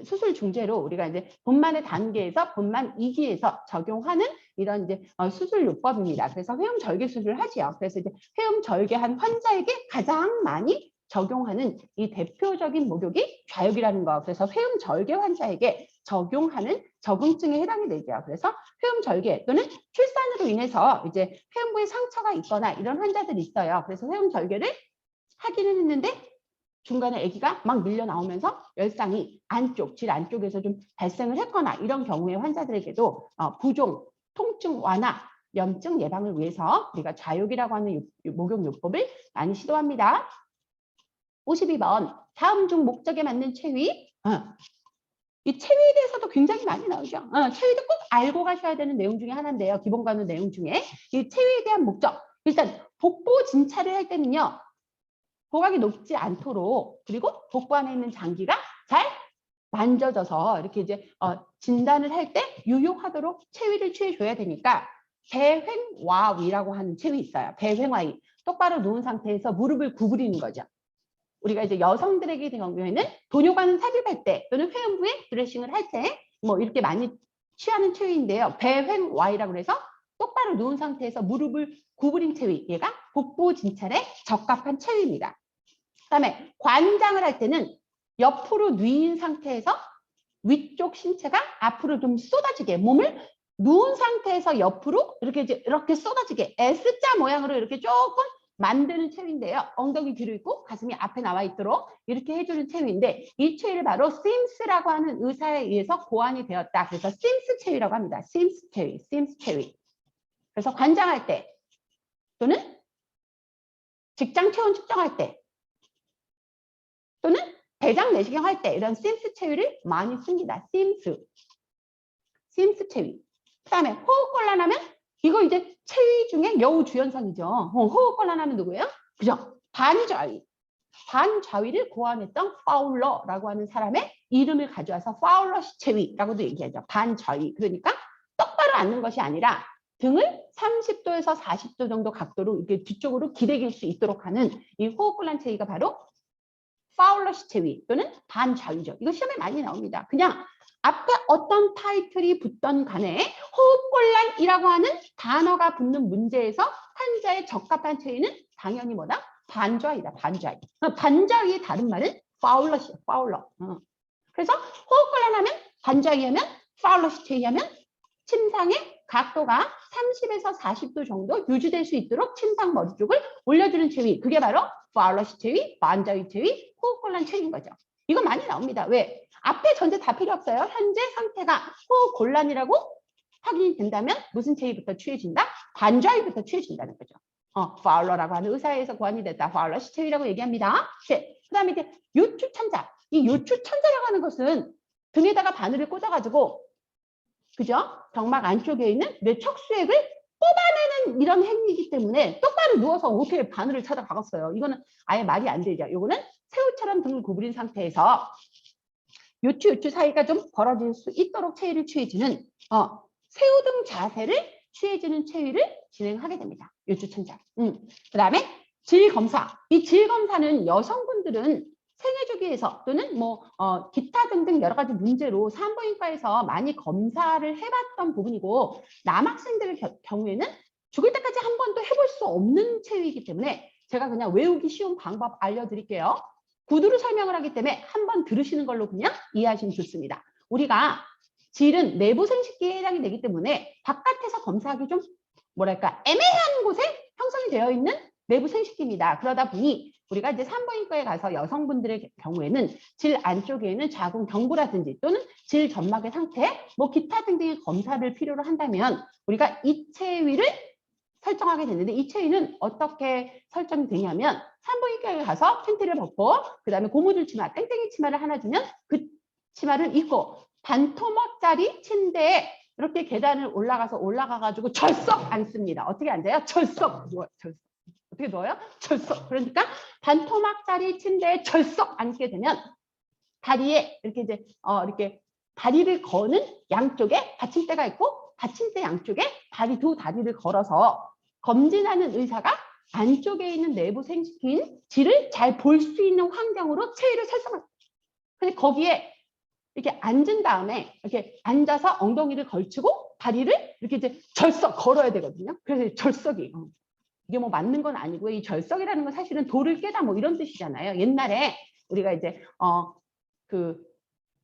S2: 수술 중재로 우리가 이제 분만의 단계에서 분만 2기에서 적용하는 이런 이제 수술 요법입니다. 그래서 회음 절개 수술을 하지요. 그래서 이제 회음 절개한 환자에게 가장 많이 적용하는 이 대표적인 목욕이 좌욕이라는 거. 그래서 회음 절개 환자에게 적용하는 적응증에 해당이 되죠. 그래서 회음 절개 또는 출산으로 인해서 이제 회음부에 상처가 있거나 이런 환자들이 있어요. 그래서 회음 절개를 하기는 했는데 중간에 아기가 막 밀려 나오면서 열상이 질 안쪽에서 좀 발생을 했거나 이런 경우에 환자들에게도 부종, 통증 완화, 염증 예방을 위해서 우리가 좌욕이라고 하는 목욕요법을 많이 시도합니다. 52번 다음 중 목적에 맞는 체위. 이 체위에 대해서도 굉장히 많이 나오죠. 체위도 꼭 알고 가셔야 되는 내용 중에 하나인데요. 기본 간호 내용 중에 이 체위에 대한 목적. 일단 복부 진찰을 할 때는요. 복압이 높지 않도록 그리고 복부 안에 있는 장기가 잘 만져져서 이렇게 이제 진단을 할 때 유용하도록 체위를 취해줘야 되니까 배횡와위라고 하는 체위 있어요. 배횡와위. 똑바로 누운 상태에서 무릎을 구부리는 거죠. 우리가 이제 여성들에게 경우에는 돈요가는 삽입할 때 또는 회음부에 드레싱을 할 때 뭐 이렇게 많이 취하는 체위인데요. 배횡와이라고 해서 똑바로 누운 상태에서 무릎을 구부린 체위. 얘가 복부 진찰에 적합한 체위입니다. 그다음에 관장을 할 때는 옆으로 누인 상태에서 위쪽 신체가 앞으로 좀 쏟아지게 몸을 누운 상태에서 옆으로 이렇게 쏟아지게 S자 모양으로 이렇게 조금 만드는 체위인데요. 엉덩이 뒤로 있고 가슴이 앞에 나와 있도록 이렇게 해주는 체위인데 이 체위를 바로 심스라고 하는 의사에 의해서 고안이 되었다. 그래서 심스 체위라고 합니다. 심스 체위. 그래서 관장할 때 또는 직장 체온 측정할 때 또는 대장 내시경 할 때 이런 심스 체위를 많이 씁니다. 심스 체위. 그다음에 호흡 곤란하면 이거 이제 체위 중에 여우 주연상이죠. 호흡 곤란하면 누구예요? 그죠? 반좌위를 고안했던 파울러라고 하는 사람의 이름을 가져와서 파울러 체위라고도 얘기하죠. 반좌위. 그러니까 똑바로 앉는 것이 아니라 등을 30도에서 40도 정도 각도로 이렇게 뒤쪽으로 기대길 수 있도록 하는 이 호흡곤란 체위가 바로 파울러시 체위 또는 반좌위죠. 이거 시험에 많이 나옵니다. 그냥 앞에 어떤 타이틀이 붙던 간에 호흡곤란이라고 하는 단어가 붙는 문제에서 환자의 적합한 체위는 당연히 뭐다? 반좌위다. 반좌위의 다른 말은 파울러시예요. 파울러. 그래서 호흡곤란하면 반좌위하면 파울러시 체위하면 침상의 각도가 30에서 40도 정도 유지될 수 있도록 침상 머리 쪽을 올려주는 체위. 그게 바로 파울러시 체위, 반좌위 체위, 호흡곤란 체위인 거죠. 이거 많이 나옵니다. 왜? 앞에 전제 다 필요 없어요. 현재 상태가 호흡곤란이라고 확인이 된다면 무슨 체위부터 취해진다? 반좌위부터 취해진다는 거죠. 파울러라고 하는 의사에 의해서 고안이 됐다. 파울러시 체위라고 얘기합니다. 그 다음에 이제 요추천자. 이 요추천자라고 하는 것은 등에다가 바늘을 꽂아가지고 그죠? 경막 안쪽에 있는 뇌 척수액을 뽑아내는 이런 행위이기 때문에 똑바로 누워서 어떻게 바늘을 찾아가겠어요. 이거는 아예 말이 안 되죠. 이거는 새우처럼 등을 구부린 상태에서 요추 사이가 좀 벌어질 수 있도록 체위를 취해주는 새우 등 자세를 취해주는 체위를 진행하게 됩니다. 요추천장. 그다음에 질검사. 이 질검사는 여성분들은 생애 주기에서 또는 기타 등등 여러 가지 문제로 산부인과에서 많이 검사를 해봤던 부분이고 남학생들의 경우에는 죽을 때까지 한 번도 해볼 수 없는 체위이기 때문에 제가 그냥 외우기 쉬운 방법 알려드릴게요. 구두로 설명을 하기 때문에 한번 들으시는 걸로 그냥 이해하시면 좋습니다. 우리가 질은 내부 생식기에 해당이 되기 때문에 바깥에서 검사하기 좀 뭐랄까 애매한 곳에 형성이 되어 있는 내부 생식기입니다. 그러다 보니 우리가 이제 산부인과에 가서 여성분들의 경우에는 질 안쪽에는 자궁 경부라든지 또는 질 점막의 상태, 기타 등등의 검사를 필요로 한다면 우리가 이 체위를 설정하게 되는데 이 체위는 어떻게 설정이 되냐면 산부인과에 가서 팬티를 벗고 그다음에 고무줄 치마, 땡땡이 치마를 하나 주면 그 치마를 입고 반토막짜리 침대에 이렇게 계단을 올라가가지고 절석 앉습니다. 어떻게 앉아요? 절석. 절석. 어떻게 누워요? 절석. 그러니까 반토막짜리 침대에 절석 앉게 되면 다리에 이렇게 이제 이렇게 다리를 거는 양쪽에 받침대가 있고 받침대 양쪽에 두 다리를 걸어서 검진하는 의사가 안쪽에 있는 내부 생식기인 질을 잘 볼 수 있는 환경으로 체위를 설정합니다. 근데 거기에 이렇게 앉은 다음에 이렇게 앉아서 엉덩이를 걸치고 다리를 이렇게 이제 절석 걸어야 되거든요. 그래서 절석이 이게 맞는 건 아니고요. 이 절석이라는 건 사실은 돌을 깨다 이런 뜻이잖아요. 옛날에 우리가 이제 그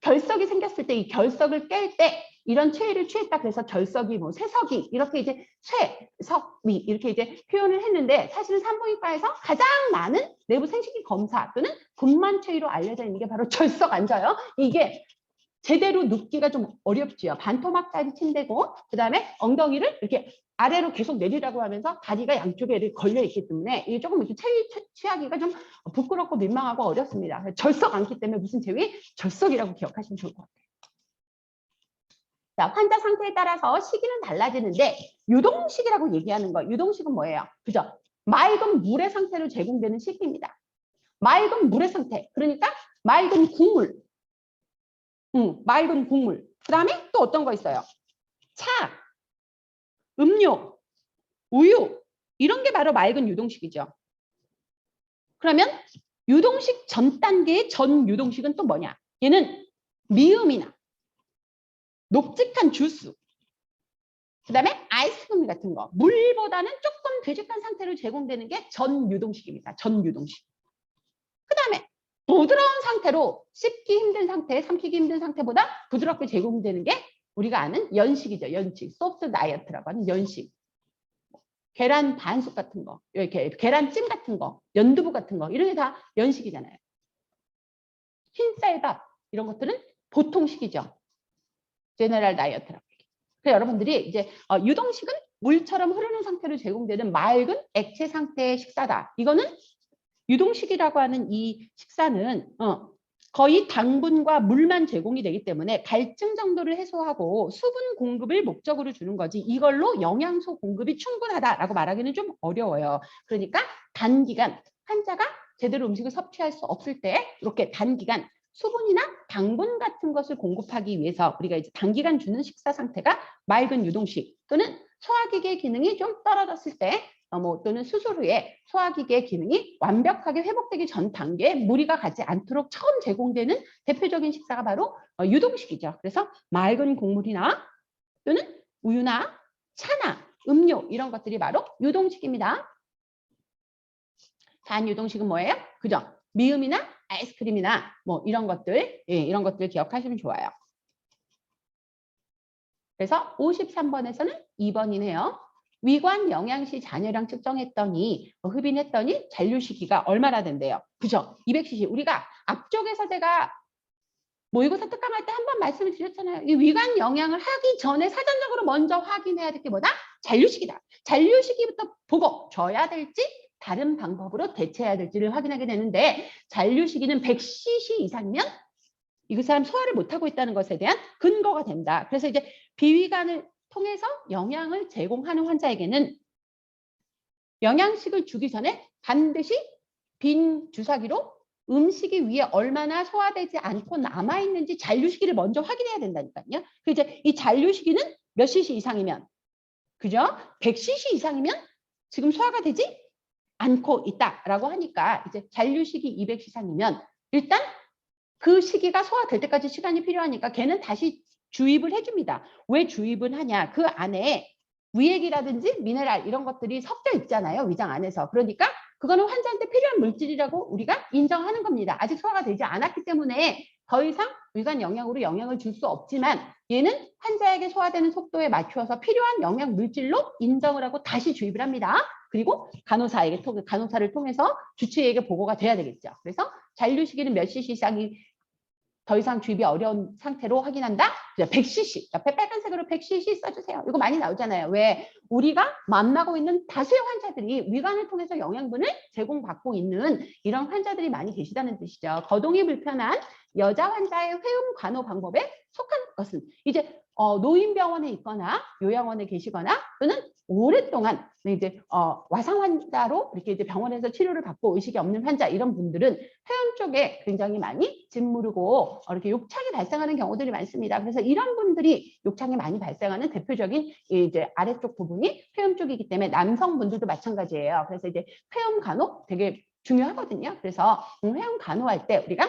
S2: 결석이 생겼을 때 이 결석을 깰 때 이런 체위를 취했다. 그래서 절석이 세석이 이렇게 이제 쇠석위 이렇게 이제 표현을 했는데 사실은 산부인과에서 가장 많은 내부 생식기 검사 또는 분만 체위로 알려져 있는 게 바로 절석 앉아요. 이게 제대로 눕기가 좀 어렵지요. 반토막짜리 침대고 그다음에 엉덩이를 이렇게 아래로 계속 내리라고 하면서 다리가 양쪽에 이렇게 걸려 있기 때문에 이게 조금 이렇게 체위 취하기가 좀 부끄럽고 민망하고 어렵습니다. 절석 앉기 때문에 무슨 체위? 절석이라고 기억하시면 좋을 것 같아요. 자, 환자 상태에 따라서 시기는 달라지는데 유동식이라고 얘기하는 거. 유동식은 뭐예요? 그죠? 맑은 물의 상태로 제공되는 식기입니다. 맑은 물의 상태. 그러니까 맑은 국물. 맑은 국물. 그 다음에 또 어떤 거 있어요? 차, 음료, 우유 이런 게 바로 맑은 유동식이죠. 그러면 유동식 전 단계의 전 유동식은 또 뭐냐? 얘는 미음이나 녹직한 주스, 그 다음에 아이스크림 같은 거 물보다는 조금 되직한 상태로 제공되는 게 전 유동식입니다. 전 유동식. 그 다음에 부드러운 상태로 씹기 힘든 상태, 삼키기 힘든 상태보다 부드럽게 제공되는 게 우리가 아는 연식이죠. 연식. 소프트 다이어트라고 하는 연식. 계란 반숙 같은 거, 이렇게 계란찜 같은 거, 연두부 같은 거 이런 게 다 연식이잖아요. 흰쌀밥 이런 것들은 보통식이죠. 제너럴 다이어트라고. 그래서 여러분들이 이제 유동식은 물처럼 흐르는 상태로 제공되는 맑은 액체 상태의 식사다. 이거는 유동식이라고 하는 이 식사는 거의 당분과 물만 제공이 되기 때문에 갈증 정도를 해소하고 수분 공급을 목적으로 주는 거지 이걸로 영양소 공급이 충분하다라고 말하기는 좀 어려워요. 그러니까 단기간 환자가 제대로 음식을 섭취할 수 없을 때 이렇게 단기간 수분이나 당분 같은 것을 공급하기 위해서 우리가 이제 단기간 주는 식사 상태가 맑은 유동식 또는 소화기계 기능이 좀 떨어졌을 때 또는 수술 후에 소화기계 기능이 완벽하게 회복되기 전 단계에 무리가 가지 않도록 처음 제공되는 대표적인 식사가 바로 유동식이죠. 그래서 맑은 국물이나 또는 우유나 차나 음료 이런 것들이 바로 유동식입니다. 단 유동식은 뭐예요? 그죠? 미음이나 아이스크림이나 이런 것들, 이런 것들 기억하시면 좋아요. 그래서 53번에서는 2번이네요. 위관 영양시 잔여량 측정했더니 흡인했더니 잔류시기가 얼마나 된대요? 그죠? 200cc. 우리가 앞쪽에서 제가 모의고사 특강할 때 한 번 말씀을 드렸잖아요. 이 위관 영양을 하기 전에 사전적으로 먼저 확인해야 될 게 뭐다? 잔류시기다. 잔류시기부터 보고 줘야 될지 다른 방법으로 대체해야 될지를 확인하게 되는데 잔류시기는 100cc 이상이면 이 사람 소화를 못하고 있다는 것에 대한 근거가 된다. 그래서 이제 비위관을 통해서 영양을 제공하는 환자에게는 영양식을 주기 전에 반드시 빈 주사기로 음식이 위에 얼마나 소화되지 않고 남아있는지 잔류시기를 먼저 확인해야 된다니까요. 그 이제 이 잔류시기는 몇 cc 이상이면, 그죠? 100cc 이상이면 지금 소화가 되지 않고 있다라고 하니까 이제 잔류시기 200cc 이상이면 일단 그 시기가 소화될 때까지 시간이 필요하니까 걔는 다시 주입을 해줍니다. 왜 주입을 하냐? 그 안에 위액이라든지 미네랄 이런 것들이 섞여 있잖아요. 위장 안에서. 그러니까 그거는 환자한테 필요한 물질이라고 우리가 인정하는 겁니다. 아직 소화가 되지 않았기 때문에 더 이상 위관 영양으로 영향을 줄 수 없지만 얘는 환자에게 소화되는 속도에 맞추어서 필요한 영양 물질로 인정을 하고 다시 주입을 합니다. 그리고 간호사를 통해서 주치의에게 보고가 돼야 되겠죠. 그래서 잔류 시기는 몇 cc 이상이 더 이상 주입이 어려운 상태로 확인한다. 100cc. 옆에 빨간색으로 100cc 써주세요. 이거 많이 나오잖아요. 왜? 우리가 만나고 있는 다수의 환자들이 위관을 통해서 영양분을 제공받고 있는 이런 환자들이 많이 계시다는 뜻이죠. 거동이 불편한 여자 환자의 회음 간호 방법에 속한 것은 이제 노인병원에 있거나 요양원에 계시거나 또는 오랫동안 이제 와상 환자로 이렇게 이제 병원에서 치료를 받고 의식이 없는 환자 이런 분들은 회음 쪽에 굉장히 많이 짓무르고 이렇게 욕창이 발생하는 경우들이 많습니다. 그래서 이런 분들이 욕창이 많이 발생하는 대표적인 이제 아래쪽 부분이 회음 쪽이기 때문에 남성분들도 마찬가지예요. 그래서 이제 회음 간호 되게 중요하거든요. 그래서 회음 간호할 때 우리가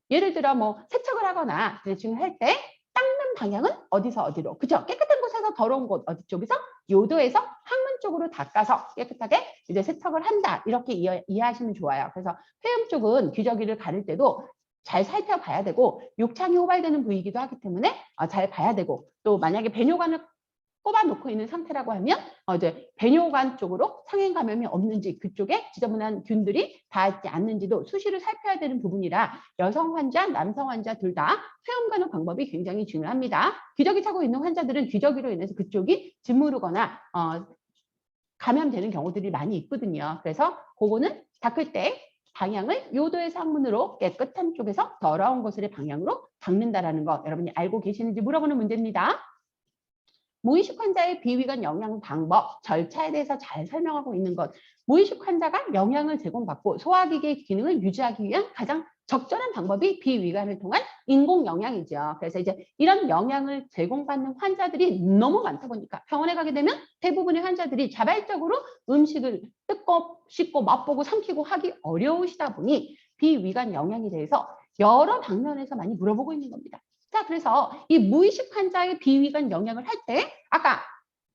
S2: 예를 들어 뭐 세척을 하거나 지금 할 때 닦는 방향은 어디서 어디로, 그죠? 깨끗한 곳에서 더러운 곳 어디 쪽에서 요도에서 항문 쪽으로 닦아서 깨끗하게 이제 세척을 한다, 이렇게 이해하시면 좋아요. 그래서 회음 쪽은 기저귀를 가릴 때도 잘 살펴봐야 되고 욕창이 호발되는 부위이기도 하기 때문에 잘 봐야 되고, 또 만약에 배뇨관을 꼽아놓고 있는 상태라고 하면 이제 배뇨관 쪽으로 상행 감염이 없는지, 그쪽에 지저분한 균들이 닿지 않는지도 수시로 살펴야 되는 부분이라 여성 환자, 남성 환자 둘 다 회음 간호 방법이 굉장히 중요합니다. 기저귀 차고 있는 환자들은 기저귀로 인해서 그쪽이 짓무르거나 감염되는 경우들이 많이 있거든요. 그래서 그거는 닦을 때 방향을 요도에서 항문으로, 깨끗한 쪽에서 더러운 곳의 방향으로 닦는다라는 거 여러분이 알고 계시는지 물어보는 문제입니다. 무의식 환자의 비위관 영양 방법, 절차에 대해서 잘 설명하고 있는 것. 무의식 환자가 영양을 제공받고 소화기계의 기능을 유지하기 위한 가장 적절한 방법이 비위관을 통한 인공 영양이죠. 그래서 이제 이런 영양을 제공받는 환자들이 너무 많다 보니까 병원에 가게 되면 대부분의 환자들이 자발적으로 음식을 뜯고 씹고 맛보고 삼키고 하기 어려우시다 보니 비위관 영양에 대해서 여러 방면에서 많이 물어보고 있는 겁니다. 자, 그래서 이 무의식 환자의 비위관 영양을 할 때 아까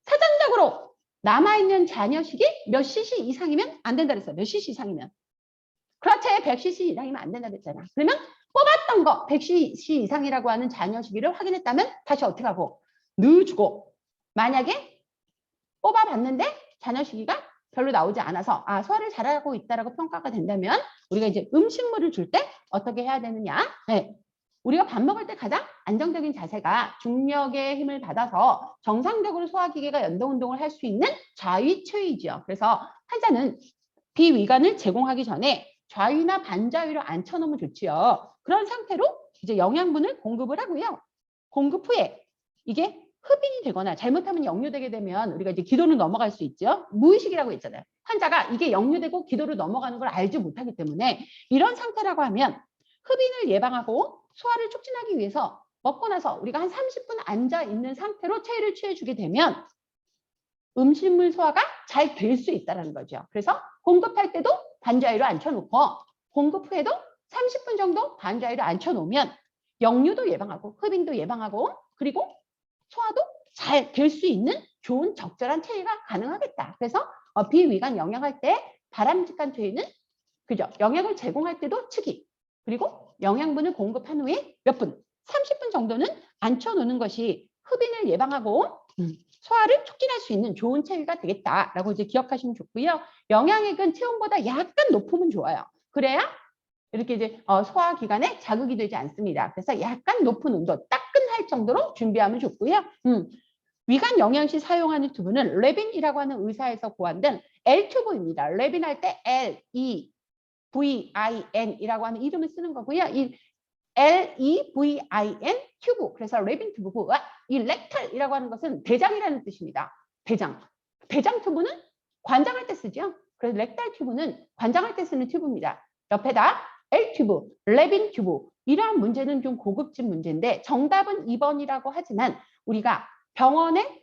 S2: 사전적으로 남아있는 잔여식이 몇 cc 이상이면 안 된다 그랬어요. 몇 cc 이상이면. 그렇지, 100cc 이상이면 안 된다 그랬잖아. 그러면 뽑았던 거 100cc 이상이라고 하는 잔여시기를 확인했다면 다시 어떻게 하고? 넣어주고, 만약에 뽑아봤는데 잔여시기가 별로 나오지 않아서 소화를 잘하고 있다라고 평가가 된다면 우리가 이제 음식물을 줄 때 어떻게 해야 되느냐? 네. 우리가 밥 먹을 때 가장 안정적인 자세가 중력의 힘을 받아서 정상적으로 소화기계가 연동운동을 할 수 있는 좌위추이죠. 그래서 환자는 비위관을 제공하기 전에 좌위나 반좌위로 앉혀놓으면 좋지요. 그런 상태로 이제 영양분을 공급을 하고요. 공급 후에 이게 흡인이 되거나 잘못하면 역류되게 되면 우리가 이제 기도로 넘어갈 수 있죠. 무의식이라고 했잖아요. 환자가 이게 역류되고 기도로 넘어가는 걸 알지 못하기 때문에 이런 상태라고 하면 흡인을 예방하고 소화를 촉진하기 위해서 먹고 나서 우리가 한 30분 앉아 있는 상태로 체위를 취해주게 되면 음식물 소화가 잘 될 수 있다는 거죠. 그래서 공급할 때도 반좌위로 앉혀놓고 공급 후에도 30분 정도 반좌위로 앉혀놓으면 역류도 예방하고 흡인도 예방하고 그리고 소화도 잘 될 수 있는 좋은 적절한 체위가 가능하겠다. 그래서 비위관 영양할 때 바람직한 체위는 그죠? 영양을 제공할 때도 측이, 그리고 영양분을 공급한 후에 몇 분, 30분 정도는 앉혀놓는 것이 흡인을 예방하고 소화를 촉진할 수 있는 좋은 체위가 되겠다라고 이제 기억하시면 좋고요. 영양액은 체온보다 약간 높으면 좋아요. 그래야 이렇게 이제 소화기관에 자극이 되지 않습니다. 그래서 약간 높은 온도, 따끈할 정도로 준비하면 좋고요. 위관 영양시 사용하는 튜브는 레빈이라고 하는 의사에서 고안된 L튜브입니다. 레빈 할 때 LEVIN이라고 하는 이름을 쓰는 거고요. 이 LEVIN 튜브, 그래서 레빈 튜브고 이 렉탈이라고 하는 것은 대장이라는 뜻입니다. 대장 튜브는 관장할 때 쓰죠. 그래서 렉탈 튜브는 관장할 때 쓰는 튜브입니다. 옆에다 L 튜브, 레빈 튜브 이러한 문제는 좀 고급진 문제인데 정답은 2번이라고 하지만 우리가 병원에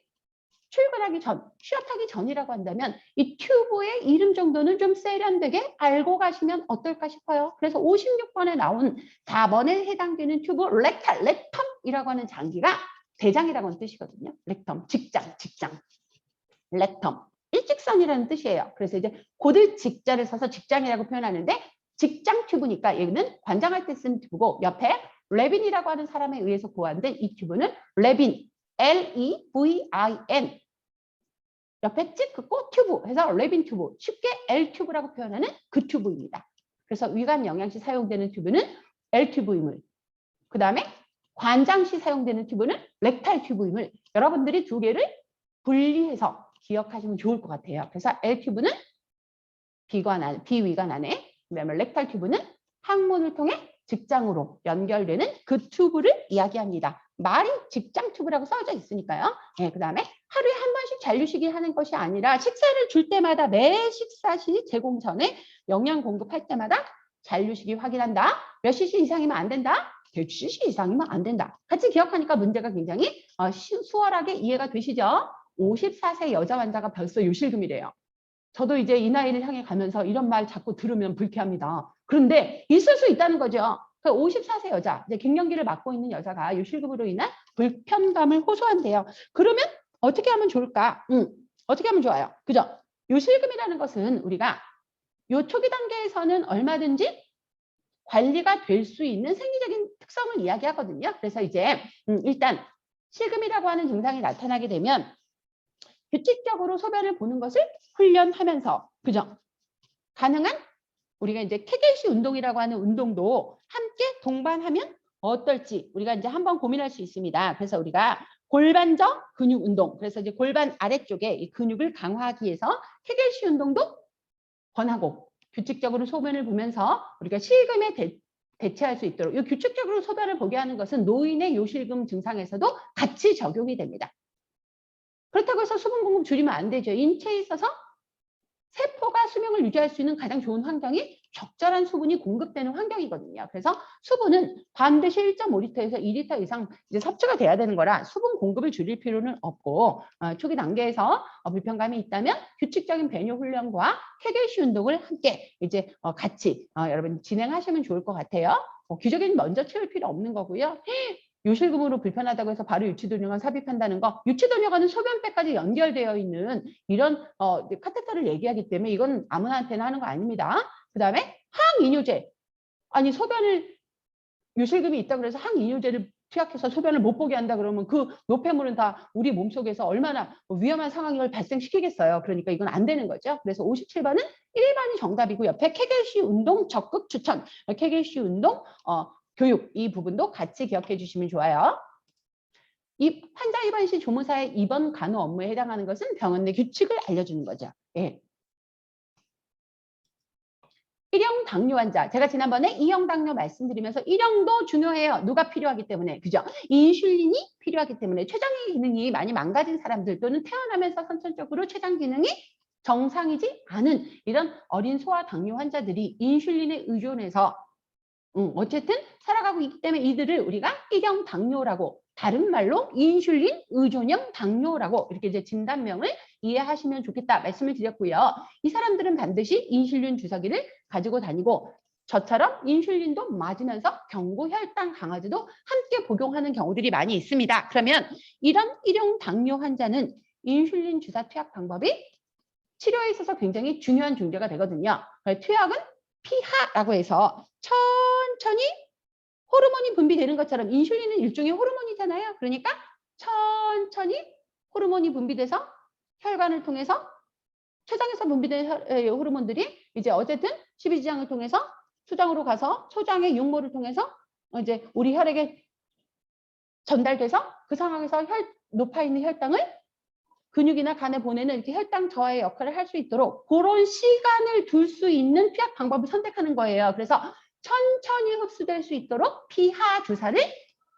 S2: 출근하기 전, 취업하기 전이라고 한다면 이 튜브의 이름 정도는 좀 세련되게 알고 가시면 어떨까 싶어요. 그래서 56번에 나온 4번에 해당되는 튜브 렉탈, 렉텀이라고 하는 장기가 대장이라고 하는 뜻이거든요. 렉텀, 직장. 렉텀, 일직선이라는 뜻이에요. 그래서 이제 고들 직자를 써서 직장이라고 표현하는데 직장 튜브니까 얘는 관장할 때 쓴 튜브고 옆에 레빈이라고 하는 사람에 의해서 고안된 이 튜브는 레빈, L-E-V-I-N 옆에 찍 긋고 튜브 해서 레빈 튜브, 쉽게 L 튜브라고 표현하는 그 튜브입니다. 그래서 위관 영양 시 사용되는 튜브는 L 튜브임을, 그 다음에 관장 시 사용되는 튜브는 렉탈 튜브임을 여러분들이 두 개를 분리해서 기억하시면 좋을 것 같아요. 그래서 L 튜브는 비위관 안에, 그다음에 렉탈 튜브는 항문을 통해 직장으로 연결되는 그 튜브를 이야기합니다. 말이 직장 튜브라고 써져 있으니까요. 네, 그다음에 하루에 한 번씩 잔류식이 하는 것이 아니라 식사를 줄 때마다 매 식사 시 제공 전에 영양 공급할 때마다 잔류식이 확인한다. 몇 cc 이상이면 안 된다. 100cc 이상이면 안 된다. 같이 기억하니까 문제가 굉장히 수월하게 이해가 되시죠? 54세 여자 환자가 벌써 요실금이래요. 저도 이제 이 나이를 향해 가면서 이런 말 자꾸 들으면 불쾌합니다. 그런데 있을 수 있다는 거죠. 54세 여자, 이제 갱년기를 맞고 있는 여자가 요실금으로 인한 불편감을 호소한대요. 그러면 어떻게 하면 좋을까? 어떻게 하면 좋아요? 그죠? 요실금이라는 것은 우리가 요 초기 단계에서는 얼마든지 관리가 될 수 있는 생리적인 특성을 이야기하거든요. 그래서 이제 일단 실금이라고 하는 증상이 나타나게 되면 규칙적으로 소변을 보는 것을 훈련하면서, 그죠? 가능한 우리가 이제 케겔시 운동이라고 하는 운동도 함께 동반하면 어떨지 우리가 이제 한번 고민할 수 있습니다. 그래서 우리가 골반적 근육 운동, 그래서 이제 골반 아래쪽에 이 근육을 강화하기 위해서 케겔시 운동도 권하고 규칙적으로 소변을 보면서 우리가 실금에 대체할 수 있도록, 이 규칙적으로 소변을 보게 하는 것은 노인의 요실금 증상에서도 같이 적용이 됩니다. 그렇다고 해서 수분 공급 줄이면 안 되죠. 인체에 있어서 세포가 수명을 유지할 수 있는 가장 좋은 환경이 적절한 수분이 공급되는 환경이거든요. 그래서 수분은 반드시 1.5리터에서 2리터 이상 이제 섭취가 돼야 되는 거라 수분 공급을 줄일 필요는 없고, 초기 단계에서 불편감이 있다면 규칙적인 배뇨 훈련과 케겔시 운동을 함께 이제 같이 여러분 진행하시면 좋을 것 같아요. 기저귀는 먼저 채울 필요 없는 거고요. 요실금으로 불편하다고 해서 바로 유치도뇨관 삽입한다는 거, 유치도뇨관은 소변배까지 연결되어 있는 이런 카테터를 얘기하기 때문에 이건 아무나한테나 하는 거 아닙니다. 그 다음에 항이뇨제, 아니 소변을 요실금이 있다 그래서 항이뇨제를 투약해서 소변을 못 보게 한다 그러면 그 노폐물은 다 우리 몸속에서 얼마나 위험한 상황을 발생시키겠어요. 그러니까 이건 안 되는 거죠. 그래서 57번은 1번이 정답이고 옆에 케겔시 운동 적극 추천, 케겔시 운동 교육, 이 부분도 같이 기억해 주시면 좋아요. 이 환자 입원 시 조무사의 입원 간호 업무에 해당하는 것은 병원 내 규칙을 알려주는 거죠. 예. 1형 당뇨 환자, 제가 지난번에 2형 당뇨 말씀드리면서 1형도 중요해요. 누가 필요하기 때문에, 그죠? 인슐린이 필요하기 때문에 췌장의 기능이 많이 망가진 사람들 또는 태어나면서 선천적으로 췌장 기능이 정상이지 않은 이런 어린 소아 당뇨 환자들이 인슐린에 의존해서 어쨌든 살아가고 있기 때문에 이들을 우리가 1형 당뇨라고, 다른 말로 인슐린 의존형 당뇨라고 이렇게 이제 진단명을 이해하시면 좋겠다 말씀을 드렸고요. 이 사람들은 반드시 인슐린 주사기를 가지고 다니고 저처럼 인슐린도 맞으면서 경구 혈당 강화제도 함께 복용하는 경우들이 많이 있습니다. 그러면 이런 1형 당뇨 환자는 인슐린 주사 투약 방법이 치료에 있어서 굉장히 중요한 존재가 되거든요. 투약은 피하라고 해서 천천히 호르몬이 분비되는 것처럼, 인슐린은 일종의 호르몬이잖아요. 그러니까 천천히 호르몬이 분비돼서 혈관을 통해서 췌장에서 분비된 호르몬들이 이제 어쨌든 십이지장을 통해서 소장으로 가서 소장의 육모를 통해서 이제 우리 혈액에 전달돼서 그 상황에서 높아 있는 혈당을 근육이나 간에 보내는 이렇게 혈당 저하의 역할을 할 수 있도록 그런 시간을 둘 수 있는 투약 방법을 선택하는 거예요. 그래서 천천히 흡수될 수 있도록 피하 주사를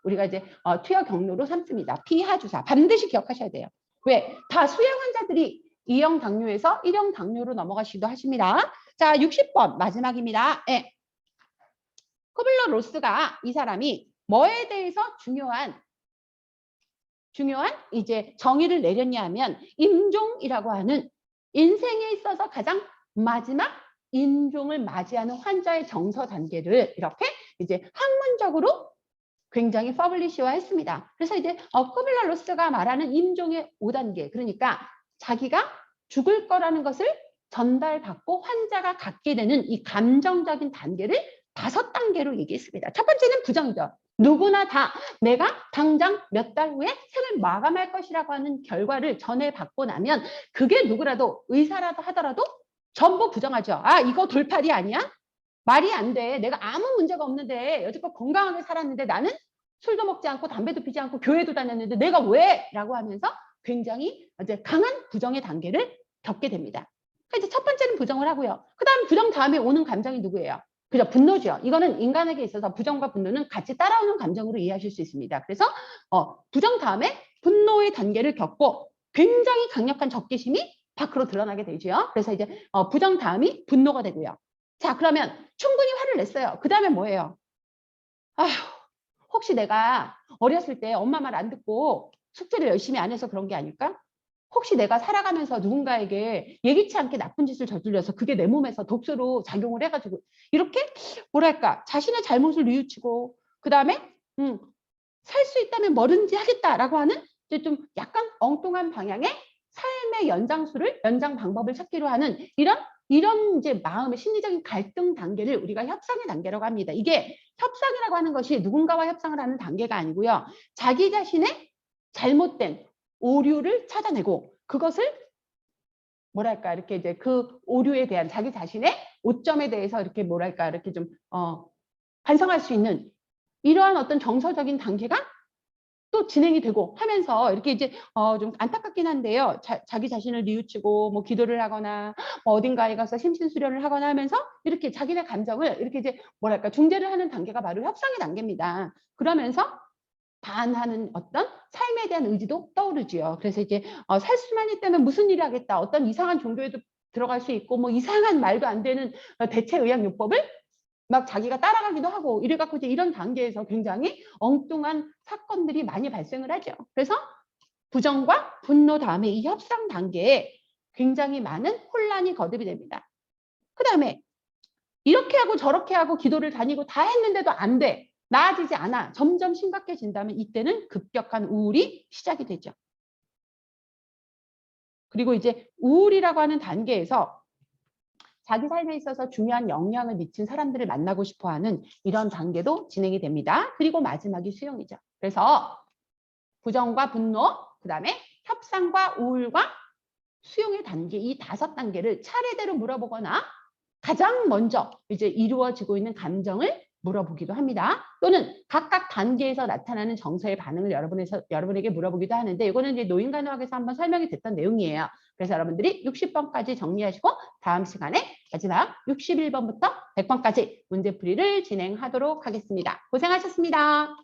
S2: 우리가 이제 투여 경로로 삼습니다. 피하 주사 반드시 기억하셔야 돼요. 왜? 다 수행 환자들이 2형 당뇨에서 1형 당뇨로 넘어가시기도 하십니다. 자, 60번 마지막입니다. 네. 쿠블러-로스가 이 사람이 뭐에 대해서 중요한 이제 정의를 내렸냐 하면 임종이라고 하는 인생에 있어서 가장 마지막 임종을 맞이하는 환자의 정서 단계를 이렇게 이제 학문적으로 굉장히 퍼블리시화했습니다. 그래서 이제 쿠블러-로스가 말하는 임종의 5단계, 그러니까 자기가 죽을 거라는 것을 전달받고 환자가 갖게 되는 이 감정적인 단계를 5단계로 얘기했습니다. 첫 번째는 부정이죠. 누구나 다 내가 당장 몇 달 후에 생을 마감할 것이라고 하는 결과를 전해받고 나면 그게 누구라도 의사라도 하더라도 전부 부정하죠. 아, 이거 돌팔이 아니야? 말이 안 돼. 내가 아무 문제가 없는데 여태껏 건강하게 살았는데 나는 술도 먹지 않고 담배도 피지 않고 교회도 다녔는데 내가 왜? 라고 하면서 굉장히 이제 강한 부정의 단계를 겪게 됩니다. 이제 첫 번째는 부정을 하고요. 그 다음 부정 다음에 오는 감정이 누구예요? 그죠? 분노죠. 이거는 인간에게 있어서 부정과 분노는 같이 따라오는 감정으로 이해하실 수 있습니다. 그래서 부정 다음에 분노의 단계를 겪고 굉장히 강력한 적개심이 밖으로 드러나게 되죠. 그래서 이제 부정 다음이 분노가 되고요. 자, 그러면 충분히 화를 냈어요. 그 다음에 뭐예요? 아휴, 혹시 내가 어렸을 때 엄마 말 안 듣고 숙제를 열심히 안 해서 그런 게 아닐까? 혹시 내가 살아가면서 누군가에게 예기치 않게 나쁜 짓을 저질러서 그게 내 몸에서 독소로 작용을 해가지고 이렇게 뭐랄까 자신의 잘못을 뉘우치고 그 다음에 살 수 있다면 뭐든지 하겠다라고 하는 이제 좀 약간 엉뚱한 방향의 삶의 연장 방법을 찾기로 하는 이런 이제 마음의 심리적인 갈등 단계를 우리가 협상의 단계라고 합니다. 이게 협상이라고 하는 것이 누군가와 협상을 하는 단계가 아니고요. 자기 자신의 잘못된 오류를 찾아내고 그것을 뭐랄까 이렇게 이제 그 오류에 대한 자기 자신의 오점에 대해서 이렇게 뭐랄까 이렇게 좀 반성할 수 있는 이러한 어떤 정서적인 단계가 또 진행이 되고 하면서 이렇게 이제 좀 안타깝긴 한데요. 자기 자신을 뉘우치고 뭐 기도를 하거나 뭐 어딘가에 가서 심신수련을 하거나 하면서 이렇게 자기네 감정을 이렇게 이제 뭐랄까 중재를 하는 단계가 바로 협상의 단계입니다. 그러면서 반하는 어떤 삶에 대한 의지도 떠오르지요. 그래서 이제 살 수만 있다면 무슨 일을 하겠다. 어떤 이상한 종교에도 들어갈 수 있고 뭐 이상한 말도 안 되는 대체의학요법을 막 자기가 따라가기도 하고 이래갖고 이제 이런 단계에서 굉장히 엉뚱한 사건들이 많이 발생을 하죠. 그래서 부정과 분노 다음에 이 협상 단계에 굉장히 많은 혼란이 거듭이 됩니다. 그 다음에 이렇게 하고 저렇게 하고 기도를 다니고 다 했는데도 안 돼. 나아지지 않아. 점점 심각해진다면 이때는 급격한 우울이 시작이 되죠. 그리고 이제 우울이라고 하는 단계에서 자기 삶에 있어서 중요한 영향을 미친 사람들을 만나고 싶어하는 이런 단계도 진행이 됩니다. 그리고 마지막이 수용이죠. 그래서 부정과 분노, 그 다음에 협상과 우울과 수용의 단계, 이 5단계를 차례대로 물어보거나 가장 먼저 이제 이루어지고 있는 감정을 물어보기도 합니다. 또는 각각 단계에서 나타나는 정서의 반응을 여러분에게 물어보기도 하는데 이거는 이제 노인간호학에서 한번 설명이 됐던 내용이에요. 그래서 여러분들이 60번까지 정리하시고 다음 시간에 마지막 61번부터 100번까지 문제풀이를 진행하도록 하겠습니다. 고생하셨습니다.